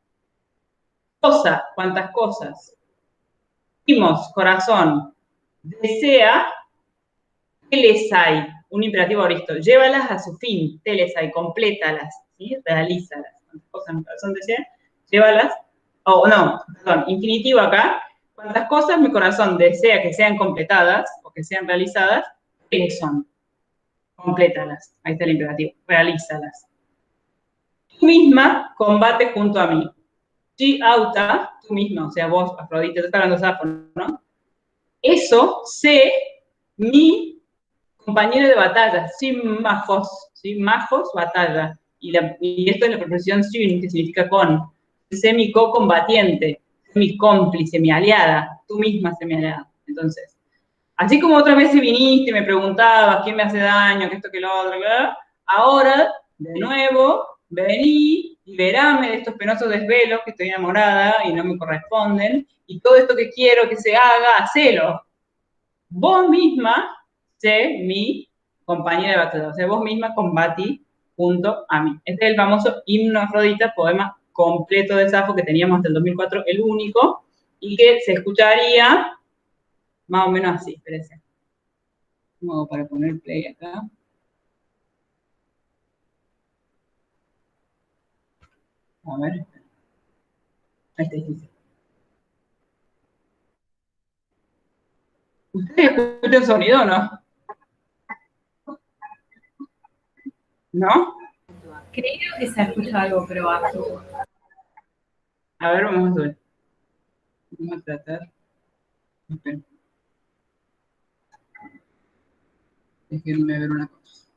Cosa, ¿cuántas cosas? Dimos, corazón, desea, telesai, un imperativo oristo, llévalas a su fin, telesai, complétalas, ¿sí? Realízalas. ¿Cuántas cosas mi corazón desea? Llévalas, perdón, infinitivo acá, ¿cuántas cosas mi corazón desea que sean completadas o que sean realizadas? ¿Qué son? Complétalas, ahí está el imperativo, realízalas. Tú misma combate junto a mí. Si auta, tú misma, o sea, vos, Afrodita, te está hablando Safo, ¿no? Eso, sé, mi compañero de batalla, sin majos, batalla. Y esto es la preposición sin, que significa con. Sé mi co-combatiente, mi cómplice, mi aliada, tú misma sé mi aliada. Entonces, así como otra vez viniste y me preguntabas quién me hace daño, que esto, que lo otro, ¿verdad? Ahora, de nuevo, vení, liberame de estos penosos desvelos que estoy enamorada y no me corresponden, y todo esto que quiero que se haga, hacelo. Vos misma sé mi compañera de batalla, o sea, vos misma combatí junto a mí. Este es el famoso himno Afrodita, poema completo de Safo que teníamos hasta el 2004, el único, y que se escucharía más o menos así, espérense. Como para poner play acá. A ver. Ahí está, dice. ¿Ustedes escuchan sonido o no? ¿No? Creo que se escucha algo, pero bajo. A ver, vamos a ver. Vamos a tratar. Espera. Déjenme ver una cosa.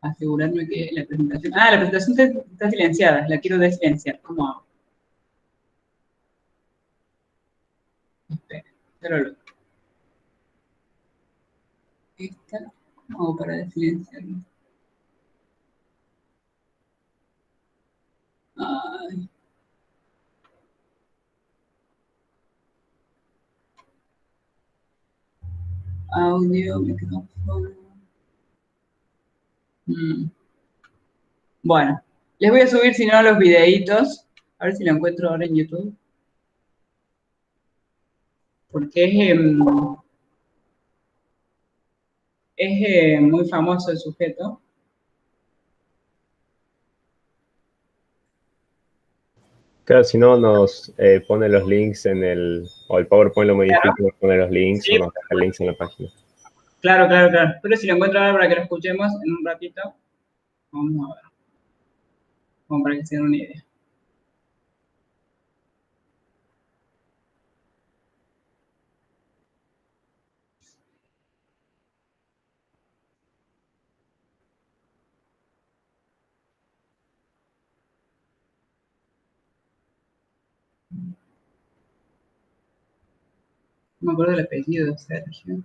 Asegurarme que la presentación... Ah, la presentación está silenciada. La quiero desilenciar. ¿Cómo hago? Espera. Pero esta... ¿Cómo hago para desilenciarlo? Ay. Audio, micrófono. Bueno, les voy a subir si no los videitos. A ver si lo encuentro ahora en YouTube. Porque es muy famoso el sujeto. Claro, si no nos pone los links en el PowerPoint lo modifica, nos pone los links Sí. o nos deja links en la página. Claro, claro, claro. Pero si lo encuentro ahora para que lo escuchemos en un ratito, vamos a ver. Como para que se den una idea. No me acuerdo del apellido de Sergio.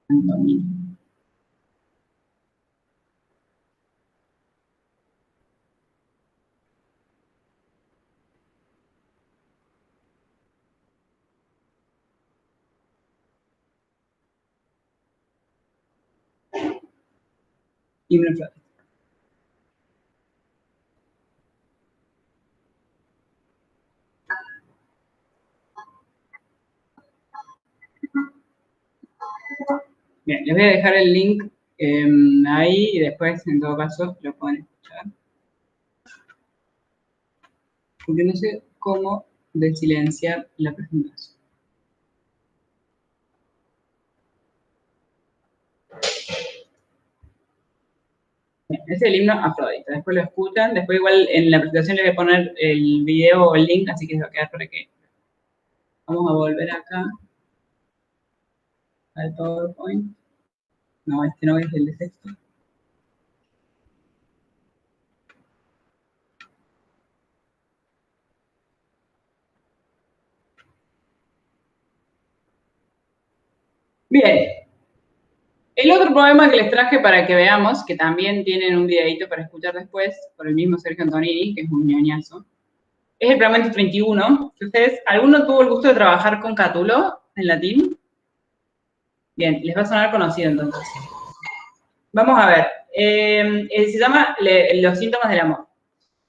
Antonini. Himno Flores. Bien, les voy a dejar el link ahí y después, en todo caso, lo pueden escuchar. Porque no sé cómo desilenciar la presentación. Bien, ese es el himno Afrodita. Después lo escuchan. Después igual en la presentación les voy a poner el video o el link, así que se va a quedar para que... Vamos a volver acá al PowerPoint. No, este no es el de texto. Bien. El otro poema que les traje para que veamos, que también tienen un videito para escuchar después, por el mismo Sergio Antonini, que es un ñoñazo, es el Fragmento 31. Que ustedes, ¿alguno tuvo el gusto de trabajar con Catulo en latín? Bien, les va a sonar conocido entonces. Vamos a ver. Se llama Los síntomas del amor.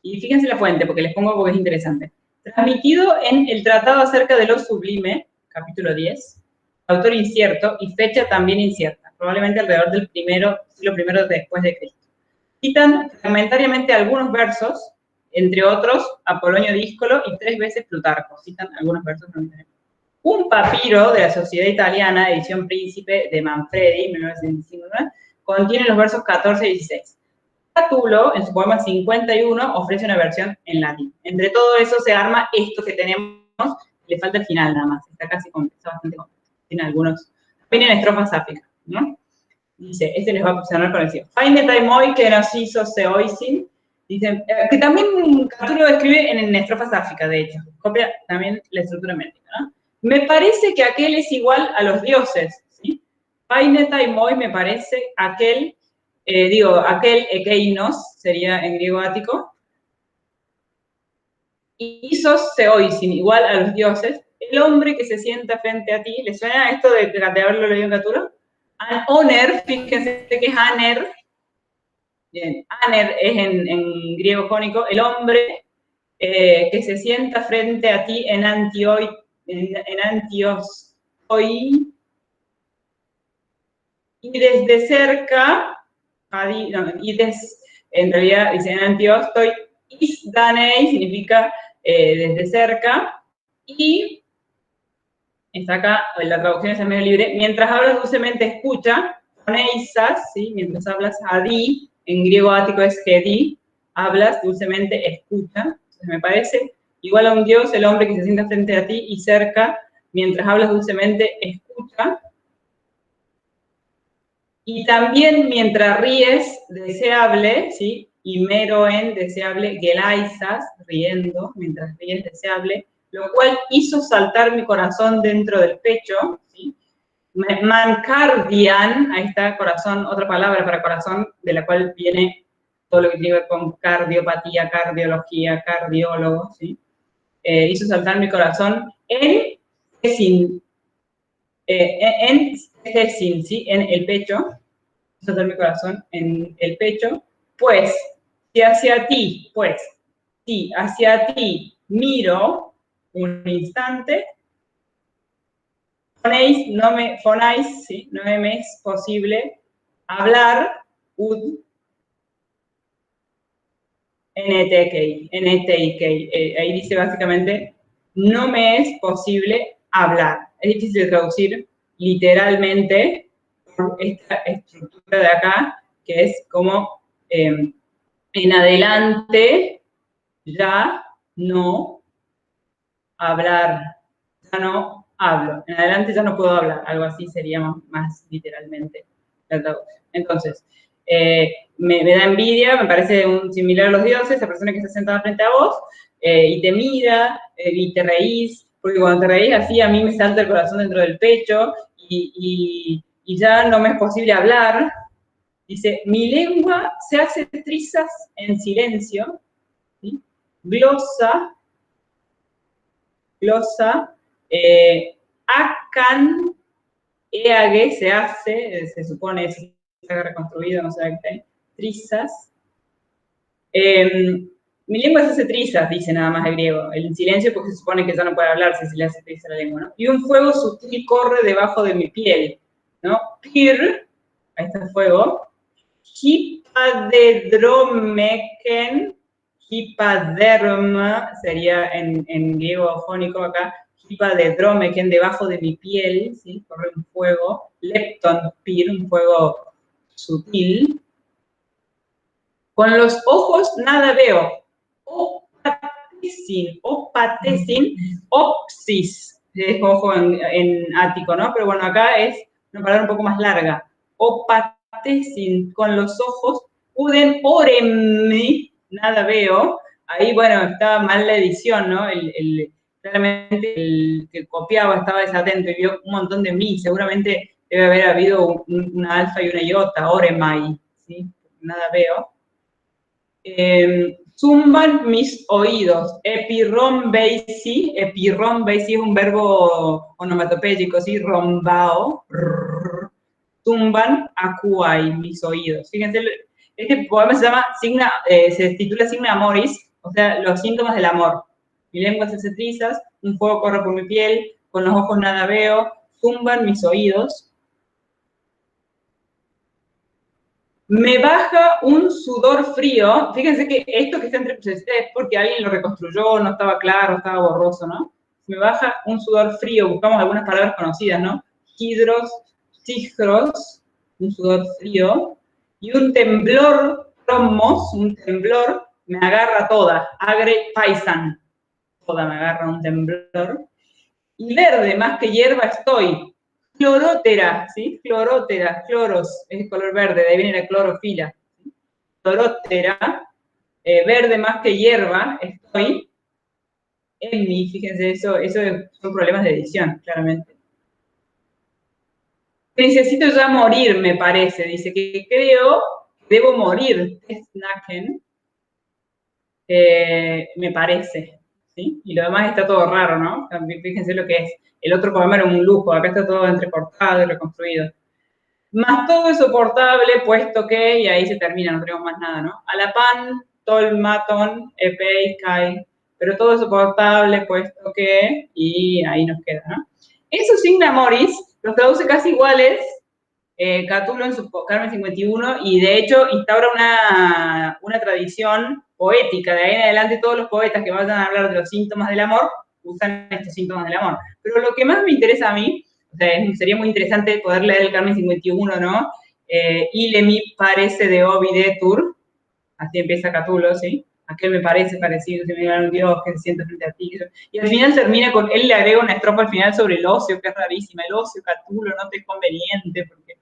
Y fíjense la fuente, porque les pongo porque es interesante. Transmitido en el Tratado acerca de lo sublime, capítulo 10, autor incierto y fecha también incierta, probablemente alrededor del siglo I después de Cristo. Citan fragmentariamente algunos versos, entre otros Apolonio Díscolo y 3 veces Plutarco. Citan algunos versos fragmentariamente. Un papiro de la Sociedad Italiana, edición Príncipe de Manfredi, 1959, contiene los versos 14 y 16. Catulo, en su poema 51, ofrece una versión en latín. Entre todo eso se arma esto que tenemos, le falta el final nada más, está casi completo, está bastante completo. Tiene algunos, también en estrofas sáficas, ¿no? Dice, este les va a sonar conocido. Faine taimoi que nos hizo seoisin, dice, que también Catulo escribe en estrofas sáficas, de hecho, copia también la estructura métrica, ¿no? Me parece que aquel es igual a los dioses, ¿sí? Faine taimoi me parece aquel... aquel ekeinos, sería en griego ático, y isos seoisin, igual a los dioses, el hombre que se sienta frente a ti, ¿le suena esto de haberlo leído en Catulo? Oner, fíjense que es aner, bien, aner es en griego jónico, el hombre que se sienta frente a ti en antios hoy, y desde cerca, en realidad dice en antiostoy, isdanei significa desde cerca, y está acá, la traducción es en medio libre, mientras hablas dulcemente escucha, neisas, ¿sí? Mientras hablas adi, en griego ático es gedi, hablas dulcemente escucha. Entonces me parece igual a un dios el hombre que se sienta frente a ti y cerca, mientras hablas dulcemente escucha. Y también mientras ríes, deseable, ¿sí? Y mero en deseable, gelaizas, riendo, mientras ríes, deseable, lo cual hizo saltar mi corazón dentro del pecho, ¿sí? Mancardian, ahí está corazón, otra palabra para corazón, de la cual viene todo lo que tiene que ver con cardiopatía, cardiología, cardiólogo, ¿sí? Hizo saltar mi corazón en ¿sí? En el pecho, saltar mi corazón en el pecho, pues, si hacia ti miro un instante, fonáis, ¿sí? No me es posible hablar, ahí dice básicamente, no me es posible hablar. Es difícil de traducir, literalmente por esta estructura de acá, que es como en adelante ya no hablar, ya no hablo, en adelante ya no puedo hablar, algo así sería más literalmente la traducción. Entonces, me da envidia, me parece un similar a los dioses, esa persona que está sentada frente a vos y te mira y te reís, porque cuando te reís así a mí me salta el corazón dentro del pecho y ya no me es posible hablar. Dice, mi lengua se hace trizas en silencio, ¿sí? Glosa, acan, eage se hace, se supone, se ha reconstruido, no sé qué, trizas. Mi lengua se hace trizas, dice nada más el griego. El silencio porque se supone que ya no puede hablar si se le hace trizas la lengua, ¿no? Y un fuego sutil corre debajo de mi piel, ¿no? Pir, ahí está el fuego. Hipadedromeken, hipaderma, sería en griego jónico acá, hipadedromeken, debajo de mi piel, ¿sí? Corre un fuego. Lepton, pir, un fuego sutil. Con los ojos nada veo. Opatesin, opsis, es ojo en ático, ¿no? Pero bueno, acá es una palabra un poco más larga. Opatesin, con los ojos, uden oremi, nada veo. Ahí, bueno, estaba mal la edición, ¿no? Claramente el que copiaba estaba desatento y vio un montón de mi. Seguramente debe haber habido una alfa y una iota, oremai, ¿sí? Nada veo. Zumban mis oídos. Epirrombeisi es un verbo onomatopéyico, ¿sí? Rombao. Zumban acuay, mis oídos. Fíjense, este poema se titula Signa Amoris, o sea, los síntomas del amor. Mi lengua se hace trizas, un fuego corre por mi piel, con los ojos nada veo, zumban mis oídos. Me baja un sudor frío. Fíjense que esto que está entre es porque alguien lo reconstruyó, no estaba claro, estaba borroso, ¿no? Me baja un sudor frío. Buscamos algunas palabras conocidas, ¿no? Hidros, sigros, un sudor frío. Y un temblor, tromos, un temblor, me agarra toda. Agre paisan. Toda me agarra un temblor. Y verde, más que hierba estoy. Clorótera, ¿sí? Clorótera, cloros, es color verde, de ahí viene la clorofila. ¿Sí? Clorótera, verde más que hierba, estoy. En mí, fíjense, eso son problemas de edición, claramente. Necesito ya morir, me parece. Dice que creo que debo morir. Snacken, me parece. ¿Sí? Y lo demás está todo raro, ¿no? También fíjense lo que es. El otro poema era un lujo, acá está todo entrecortado y reconstruido. Más todo es soportable, puesto que, y ahí se termina, no tenemos más nada, ¿no? Alapan, tolmaton, epei, kai, pero todo es soportable, puesto que, y ahí nos queda, ¿no? Esos signa moris los traduce casi iguales Catulo en su Carmen 51, y de hecho instaura una tradición poética. De ahí en adelante todos los poetas que vayan a hablar de los síntomas del amor usan estos síntomas del amor. Pero lo que más me interesa a mí, o sea, sería muy interesante poder leer el Carmen 51, ¿no? Y mi parece de Ovidetur, así empieza Catulo, ¿sí? Aquel me parece parecido, si me digan un Dios que se siente frente a ti. Y al final termina con, él le agrega una estrofa al final sobre el ocio, que es rarísima. El ocio, Catulo, no te es conveniente, porque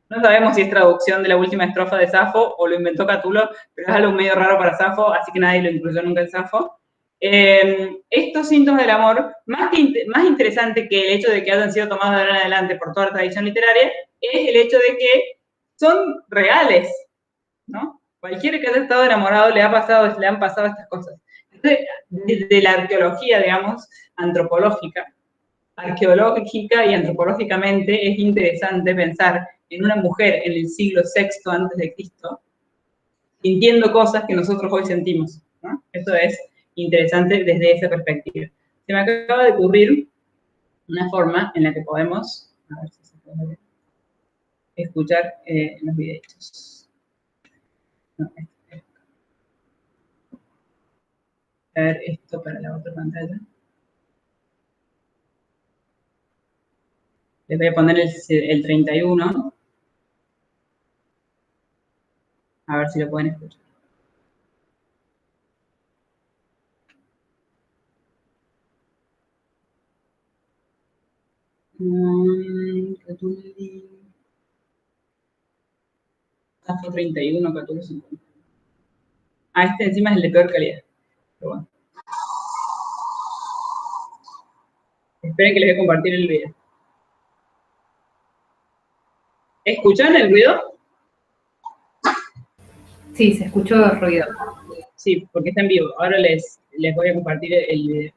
no sabemos si es traducción de la última estrofa de Safo o lo inventó Catulo, pero es algo medio raro para Safo, así que nadie lo incluyó nunca en Safo. Estos síntomas del amor, más interesante que el hecho de que hayan sido tomados de ahora en adelante por toda la tradición literaria, es el hecho de que son reales, ¿no? Cualquiera que haya estado enamorado le han pasado estas cosas. Entonces, desde la arqueología, digamos, arqueológica y antropológicamente, es interesante pensar en una mujer en el siglo VI antes de Cristo, sintiendo cosas que nosotros hoy sentimos, ¿no? Eso es interesante desde esa perspectiva. Se me acaba de ocurrir una forma en la que podemos, a ver si se puede escuchar los videitos. No, a ver esto para la otra pantalla. Les voy a poner el 31. A ver si lo pueden escuchar. Zafo 31, 14. Ah, este encima es el de peor calidad. Pero bueno. Esperen que les voy a compartir el video. ¿Escuchan el ruido? Sí, se escuchó ruido. Sí, porque está en vivo. Ahora les voy a compartir el video.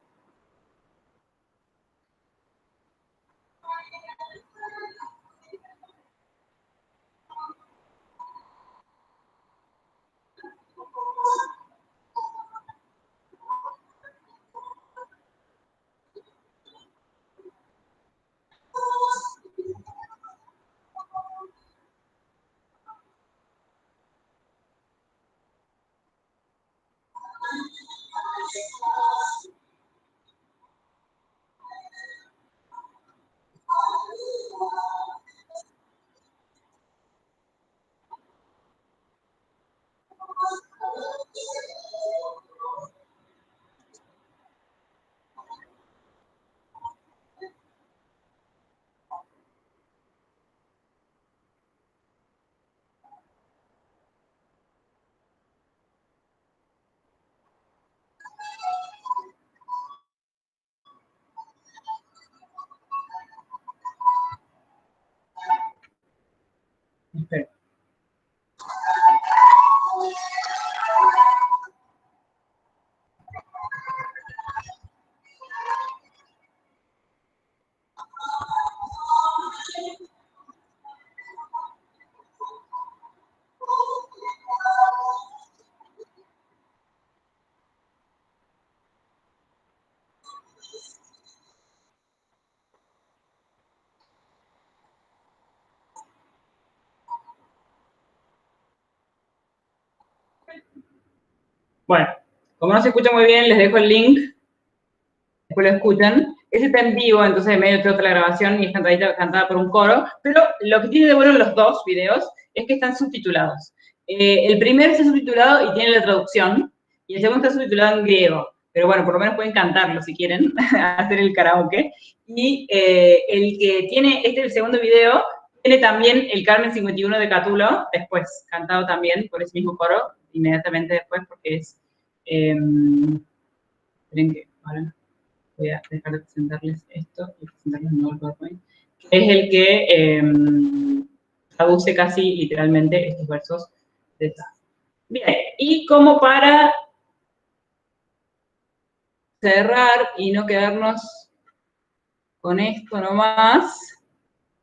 Esperen. Bueno, como no se escucha muy bien, les dejo el link. Después lo escuchan. Ese está en vivo, entonces en medio de otra grabación y es cantada por un coro. Pero lo que tiene de bueno los dos videos es que están subtitulados. El primero está subtitulado y tiene la traducción. Y el segundo está subtitulado en griego. Pero bueno, por lo menos pueden cantarlo si quieren, hacer el karaoke. Y el que tiene, el segundo video, tiene también el Carmen 51 de Catulo, después, cantado también por ese mismo coro, inmediatamente después, porque es... esperen que ahora voy a dejar de presentarles esto y presentarles un nuevo PowerPoint. Es el que traduce casi literalmente estos versos de Zafo. Bien, y como para cerrar y no quedarnos con esto nomás,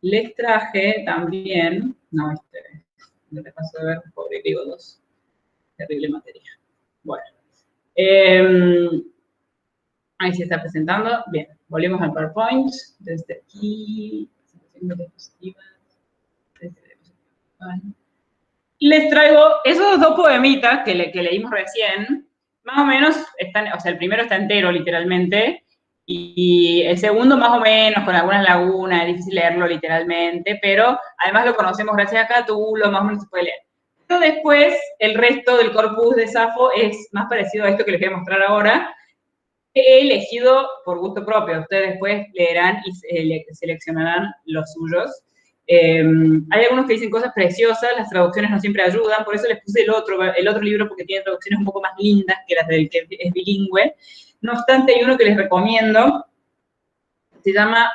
les traje también, no, no te paso de ver, pobre Griego 2, terrible materia. Bueno, ahí se está presentando. Bien, volvemos al PowerPoint, desde aquí, presentación de diapositivas, desde diapositivas. Les traigo esos dos poemitas que leímos recién, más o menos están, o sea, el primero está entero, literalmente, y el segundo más o menos, con algunas lagunas, es difícil leerlo literalmente, pero además lo conocemos gracias a Catulo, más o menos se puede leer. Pero después, el resto del corpus de Safo es más parecido a esto que les voy a mostrar ahora. He elegido por gusto propio, ustedes después leerán y seleccionarán los suyos. Hay algunos que dicen cosas preciosas, las traducciones no siempre ayudan, por eso les puse el otro libro porque tiene traducciones un poco más lindas que las del que es bilingüe. No obstante, hay uno que les recomiendo, se llama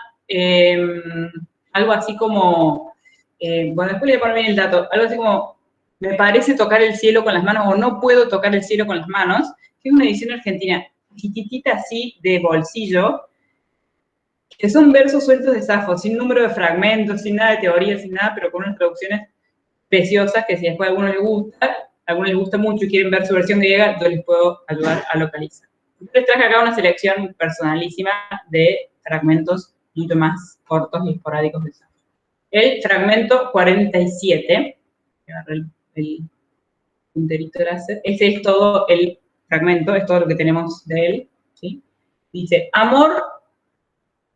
algo así como, bueno, después le voy a poner bien el dato, algo así como, me parece tocar el cielo con las manos o no puedo tocar el cielo con las manos, que es una edición argentina, chiquitita así de bolsillo, que son versos sueltos de Safo, sin número de fragmentos, sin nada de teoría, sin nada, pero con unas traducciones preciosas que si después a alguno les gusta mucho y quieren ver su versión griega, yo les puedo ayudar a localizar. Les traje acá una selección personalísima de fragmentos mucho más cortos y esporádicos de Safo. El fragmento 47, agarré el punterito láser, ese es todo el fragmento, es todo lo que tenemos de él, ¿sí? Dice, amor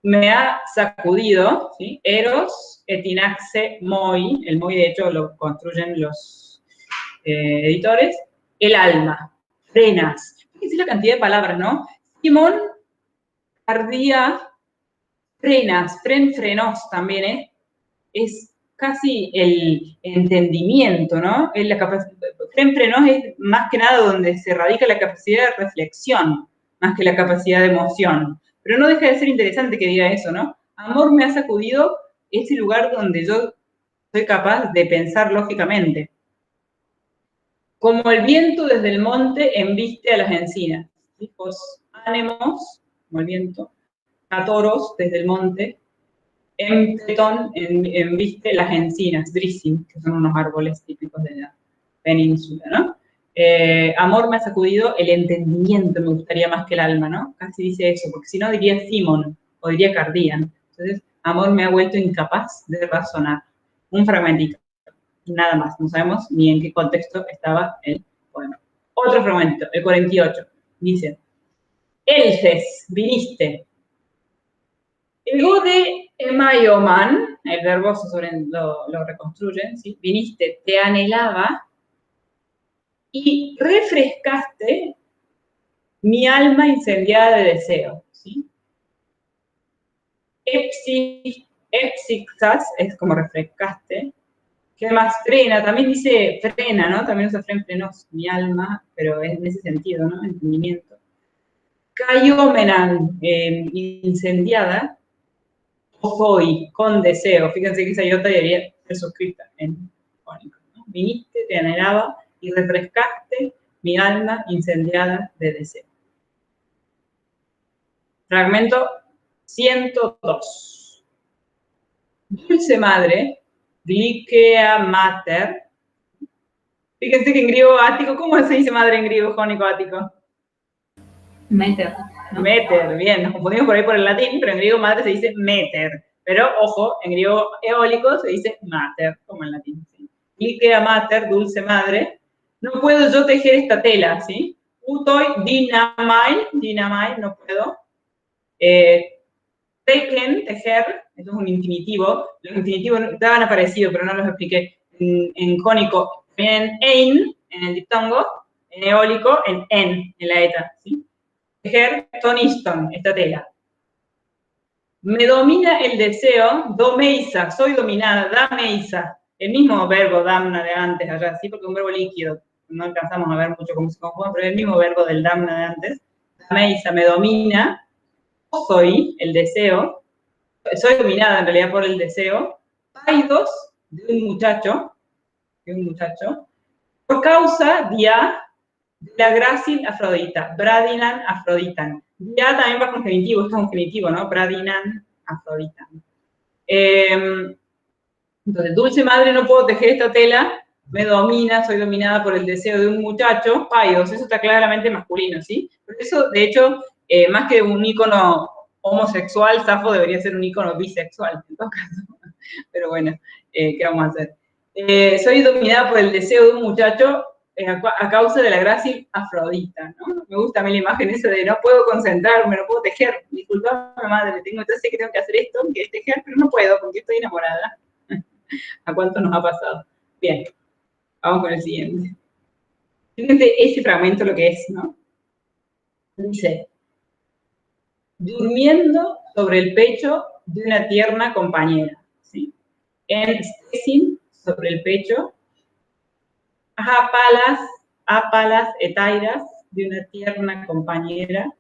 me ha sacudido, ¿sí? Eros etinaxe moi, el moi de hecho lo construyen los editores, el alma, frenas. Fíjense la cantidad de palabras, ¿no? Simón, ardía, frenas, frenos también, ¿eh? Es casi el entendimiento, ¿no? Es la frenos es más que nada donde se radica la capacidad de reflexión, más que la capacidad de emoción. Pero no deja de ser interesante que diga eso, ¿no? Amor me ha sacudido ese lugar donde yo soy capaz de pensar lógicamente. Como el viento desde el monte embiste a las encinas. Los ánimos, como el viento, a toros desde el monte, embiste las encinas, drissim, que son unos árboles típicos de la península, ¿no? Amor me ha sacudido el entendimiento, me gustaría más que el alma, ¿no? Casi dice eso, porque si no diría Simón, o diría Cardian. Entonces, amor me ha vuelto incapaz de razonar. Un fragmentito, nada más, no sabemos ni en qué contexto estaba el poema. Otro fragmento, el 48, dice, Elces, viniste. Ego de emayoman, el verbo lo reconstruyen, ¿sí? Viniste, te anhelaba y refrescaste mi alma incendiada de deseo, ¿sí? Epsixas es como refrescaste. ¿Qué más? Frena, también dice frena, ¿no? También usa frenos, mi alma, pero es en ese sentido, ¿no? Entendimiento. Cayomenan, incendiada. Hoy, con deseo. Fíjense que esa iota debería ser suscrita en jónico, ¿no? Viniste, te anhelaba y refrescaste mi alma incendiada de deseo. Fragmento 102. Dulce madre, Glycea mater. Fíjense que en griego ático, ¿cómo se dice madre en griego jónico ático? Meter, ¿no? Meter, bien, nos confundimos por ahí por el latín, pero en griego madre se dice meter. Pero, ojo, en griego eólico se dice mater, como en latín. ¿Sí? Glycea mater, dulce madre. No puedo yo tejer esta tela, ¿sí? Utoi dinamai, no puedo. Teken, tejer, esto es un infinitivo. Los infinitivos estaban aparecidos, pero no los expliqué. En jónico, en ein, en el diptongo, en eólico, en la eta, ¿sí? Tejer, toniston, esta tela. Me domina el deseo, domeisa, soy dominada, dameisa. El mismo verbo damna de antes allá, ¿sí? Porque es un verbo líquido. No alcanzamos a ver mucho cómo se conjuga, pero es el mismo verbo del damna de antes. Dameisa, me domina. Soy el deseo. Soy dominada en realidad por el deseo. Paidos de un muchacho. Por causa de la grácil Afrodita, Bradinan Afroditan. Ya también va con genitivo, esto es un genitivo, ¿no? Bradinan Afroditan. Entonces, dulce madre, no puedo tejer esta tela, me domina, soy dominada por el deseo de un muchacho, paidos, eso está claramente masculino, ¿sí? Por eso, de hecho, más que un ícono homosexual, Safo debería ser un ícono bisexual, en todo caso. Pero bueno, ¿qué vamos a hacer? Soy dominada por el deseo de un muchacho, a causa de la gracia Afrodita, ¿no? Me gusta a mí la imagen esa de no puedo concentrarme, no puedo tejer. Disculpame, madre, sé que tengo que hacer esto, que es tejer, pero no puedo porque estoy enamorada. ¿A cuánto nos ha pasado? Bien, vamos con el siguiente. Fíjense ese fragmento lo que es, ¿no? Dice, durmiendo sobre el pecho de una tierna compañera, ¿sí? En Stessin, sobre el pecho, apalas etairas de una tierna compañera,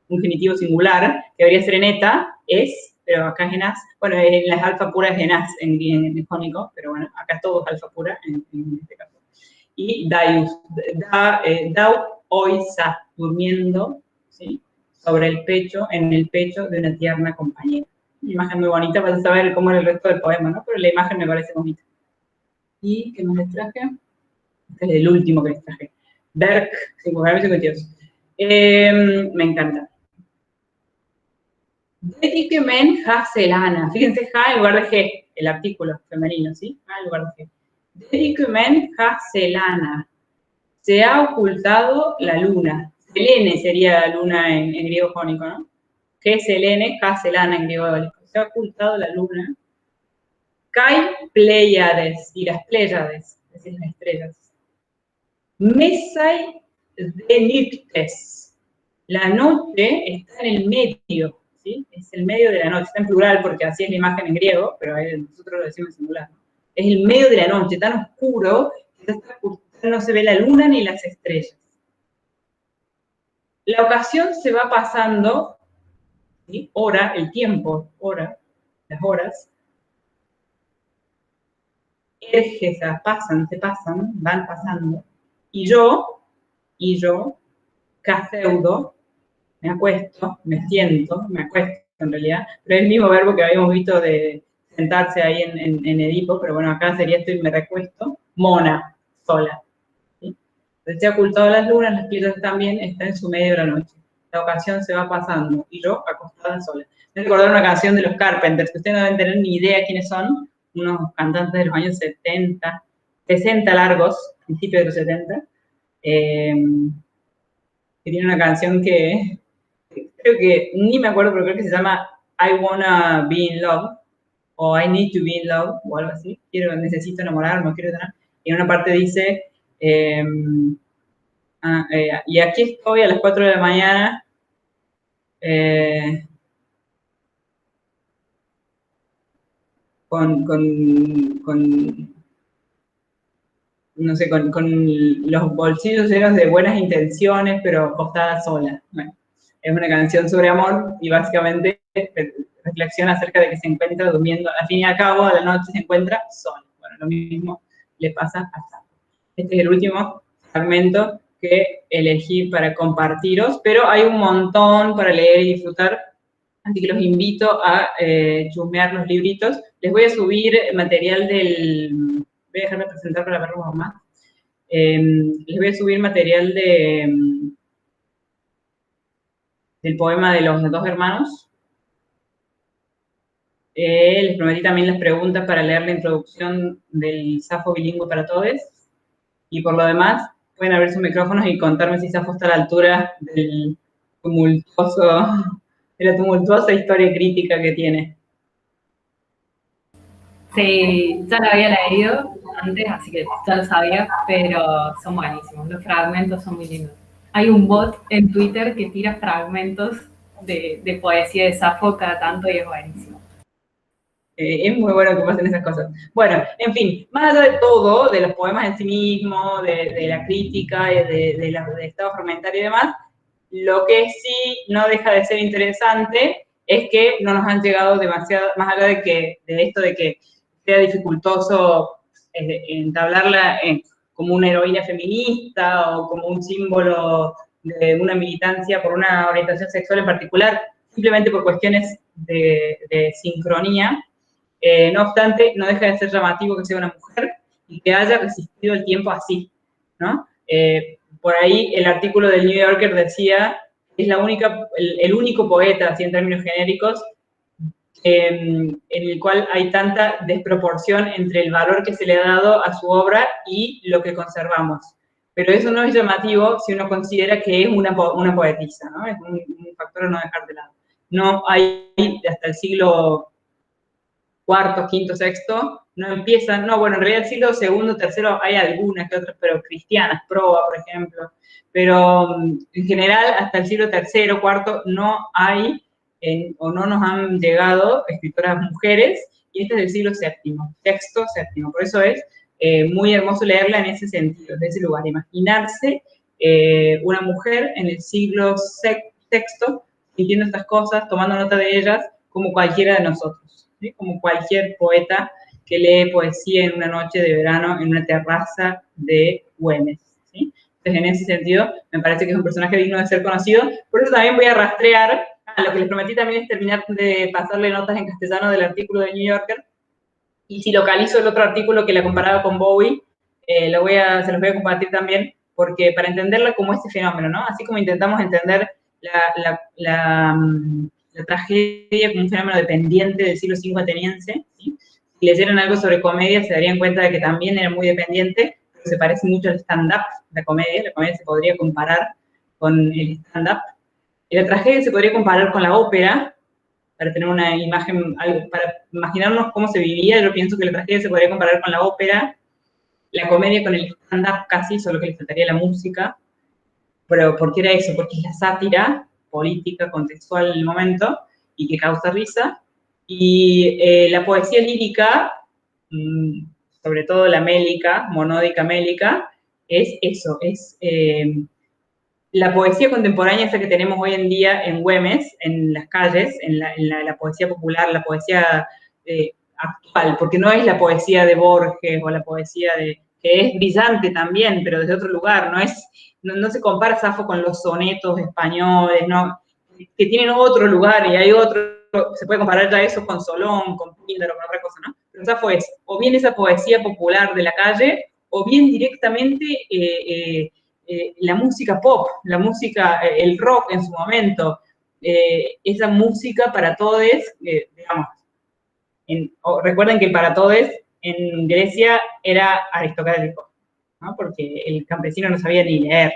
un genitivo singular, que debería ser en eta, es, pero acá es en as. Bueno, en las alfa puras es en as, en jónico, pero bueno, acá todo es alfa pura en este caso. Y dau oisa, durmiendo, ¿sí? Sobre el pecho, en el pecho de una tierna compañera. Una imagen muy bonita, vas a saber cómo era el resto del poema, ¿no? Pero la imagen me parece bonita. ¿Y qué más les traje? Este es el último que les traje. Berk, 52. Me encanta. Dediquemen ha selana. Fíjense, ha en lugar de g, el artículo femenino, ¿sí? Ha en lugar de g. Dediquemen ha selana. Se ha ocultado la luna. Selene sería la luna en griego jónico, ¿no? Selene, Selana en griego eólico. Se ha ocultado la luna. Kai Pleiades, y las Pléyades, es decir, las estrellas. Mesai de Nictes. La noche está en el medio, ¿sí? Es el medio de la noche, está en plural porque así es la imagen en griego, pero nosotros lo decimos en singular. Es el medio de la noche, tan oscuro, que no se ve la luna ni las estrellas. La ocasión se va pasando, ¿sí? Hora, el tiempo, hora, las horas. Ergesas pasan, se pasan, van pasando. Y yo, Caseudo, me acuesto, me siento, me acuesto en realidad, pero es el mismo verbo que habíamos visto de sentarse ahí en Edipo, pero bueno, acá sería esto y me recuesto, mona, sola. ¿Sí? Entonces se ha ocultado las lunas, las piedras también, está en su medio de la noche. La ocasión se va pasando, y yo acostada sola. Me recordar una canción de los Carpenters, que ustedes no deben tener ni idea quiénes son, unos cantantes de los años 70, 60 largos, principios de los 70, que tiene una canción que creo que, ni me acuerdo, pero creo que se llama I Wanna Be in Love, o I Need to Be in Love, o algo así, necesito enamorarme, quiero tener, y en una parte dice, y aquí estoy a las 4 de la mañana, no sé, con los bolsillos llenos de buenas intenciones, pero acostada sola. Bueno, es una canción sobre amor y básicamente reflexiona acerca de que se encuentra durmiendo, al fin y al cabo, a la noche se encuentra sola. Bueno, lo mismo le pasa a Safo. Este es el último fragmento que elegí para compartiros, pero hay un montón para leer y disfrutar, así que los invito a chusmear los libritos. Les voy a subir material voy a dejarme presentar para verlo más. Les voy a subir material del poema de los dos hermanos. Les prometí también las preguntas para leer la introducción del Safo bilingüe para todos. Y por lo demás, pueden abrir sus micrófonos y contarme si Safo está a la altura de la tumultuosa historia crítica que tiene. Sí, ya lo había leído antes, así que ya lo sabía, pero son buenísimos, los fragmentos son muy lindos. Hay un bot en Twitter que tira fragmentos de poesía de Safo cada tanto y es buenísimo. Es muy bueno que pasen esas cosas. Bueno, en fin, más allá de todo, de los poemas en sí mismos, de la crítica, del estado fragmentario y demás, lo que sí no deja de ser interesante es que no nos han llegado demasiado, más allá de esto de que sea dificultoso entablarla como una heroína feminista o como un símbolo de una militancia por una orientación sexual en particular, simplemente por cuestiones de sincronía. No obstante, no deja de ser llamativo que sea una mujer y que haya resistido el tiempo así, ¿no? Por ahí el artículo del New Yorker decía que es el único poeta, así en términos genéricos, en el cual hay tanta desproporción entre el valor que se le ha dado a su obra y lo que conservamos. Pero eso no es llamativo si uno considera que es una poetisa, ¿no? Es un factor a no dejar de lado. No hay, hasta el siglo IV, V, VI, no empiezan, no, bueno, en realidad el siglo II, III hay algunas que otras, pero cristianas, Proba, por ejemplo, pero en general hasta el siglo III, IV no hay, o no nos han llegado escritoras mujeres, y este es del siglo VII, VI, por eso es muy hermoso leerla en ese sentido, de ese lugar, imaginarse una mujer en el siglo VI, sintiendo estas cosas, tomando nota de ellas, como cualquiera de nosotros, ¿sí? Como cualquier poeta que lee poesía en una noche de verano en una terraza de Güemes, ¿sí? Entonces, en ese sentido, me parece que es un personaje digno de ser conocido. Por eso también voy a rastrear, lo que les prometí también es terminar de pasarle notas en castellano del artículo de New Yorker, y si localizo el otro artículo que la comparaba con Bowie, se los voy a compartir también, porque para entenderla como este fenómeno, ¿no? Así como intentamos entender la tragedia como un fenómeno dependiente del siglo V ateniense, ¿sí? Si leyeran algo sobre comedia se darían cuenta de que también era muy dependiente, pero se parece mucho al stand-up, la comedia se podría comparar con el stand-up. La tragedia se podría comparar con la ópera, para tener una imagen, para imaginarnos cómo se vivía. Yo pienso que la tragedia se podría comparar con la ópera, la comedia con el stand-up casi, solo que le faltaría la música. Pero ¿por qué era eso? Porque es la sátira política, contextual en el momento, y que causa risa. Y la poesía lírica, sobre todo la mélica, monódica mélica, es eso, es la poesía contemporánea, esa que tenemos hoy en día en Güemes, en las calles, en la poesía popular, la poesía actual, porque no es la poesía de Borges o la poesía que es brillante también, pero desde otro lugar, no se compara Safo con los sonetos españoles, ¿no? Que tienen otro lugar y hay otro, se puede comparar ya eso con Solón, con Píndaro, con otra cosa, ¿no? Pero Safo es o bien esa poesía popular de la calle, o bien directamente la música pop, la música, el rock en su momento, esa música para todos, digamos, recuerden que el para todos en Grecia era aristocrático, ¿no? Porque el campesino no sabía ni leer.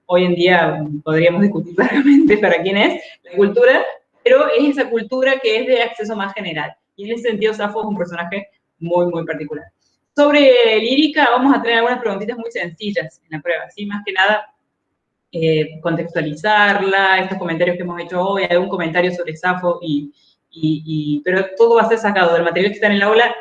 Hoy en día podríamos discutir claramente para quién es la cultura, pero es esa cultura que es de acceso más general. Y en ese sentido, Safo es un personaje muy, muy particular. Sobre lírica, vamos a tener algunas preguntitas muy sencillas en la prueba, ¿sí? Más que nada, contextualizarla, estos comentarios que hemos hecho hoy, algún comentario sobre Safo, pero todo va a ser sacado del material que está en el aula,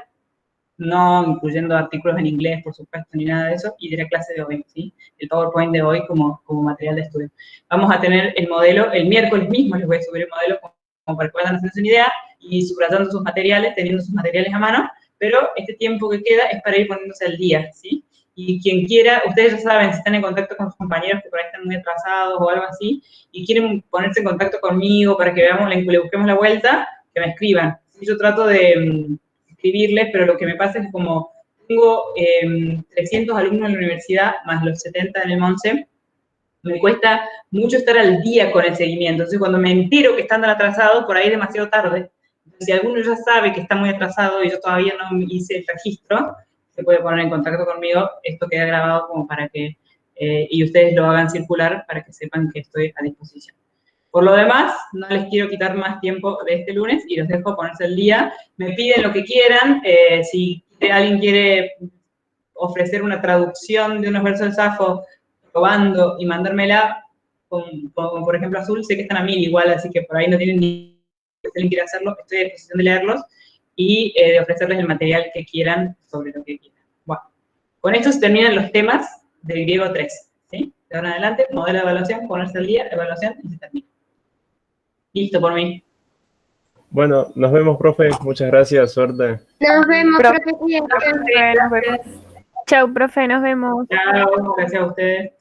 no incluyendo artículos en inglés, por supuesto, ni nada de eso, y de la clase de hoy, ¿sí? El PowerPoint de hoy como material de estudio. Vamos a tener el modelo, el miércoles mismo les voy a subir el modelo como para que puedan hacerse una idea, y subrayando sus materiales, teniendo sus materiales a mano, pero este tiempo que queda es para ir poniéndose al día, ¿sí? Y quien quiera, ustedes ya saben, si están en contacto con sus compañeros que por ahí están muy atrasados o algo así, y quieren ponerse en contacto conmigo para que veamos, le busquemos la vuelta, que me escriban. ¿Sí? Yo trato de escribirles, pero lo que me pasa es que como tengo 300 alumnos en la universidad, más los 70 en el MONSE, me cuesta mucho estar al día con el seguimiento. Entonces, cuando me entero que están atrasados, por ahí es demasiado tarde. Entonces, si alguno ya sabe que está muy atrasado y yo todavía no hice el registro, se puede poner en contacto conmigo. Esto queda grabado como para que, y ustedes lo hagan circular para que sepan que estoy a disposición. Por lo demás, no les quiero quitar más tiempo de este lunes y los dejo ponerse al día. Me piden lo que quieran. Si alguien quiere ofrecer una traducción de unos versos de Safo, probando y mandármela, con por ejemplo Azul, sé que están a 1000 igual, así que por ahí no tienen ni si alguien quiere hacerlo, estoy a disposición de leerlos y de ofrecerles el material que quieran sobre lo que quieran. Bueno, con esto se terminan los temas del griego 3, ¿sí? De ahora en adelante, modelo de evaluación, ponerse al día, evaluación y se termina. Listo por mí. Bueno, nos vemos, profe. Muchas gracias, suerte. Nos vemos, Profe, profe. nos vemos. Chau, profe, nos vemos. Chao, gracias a ustedes.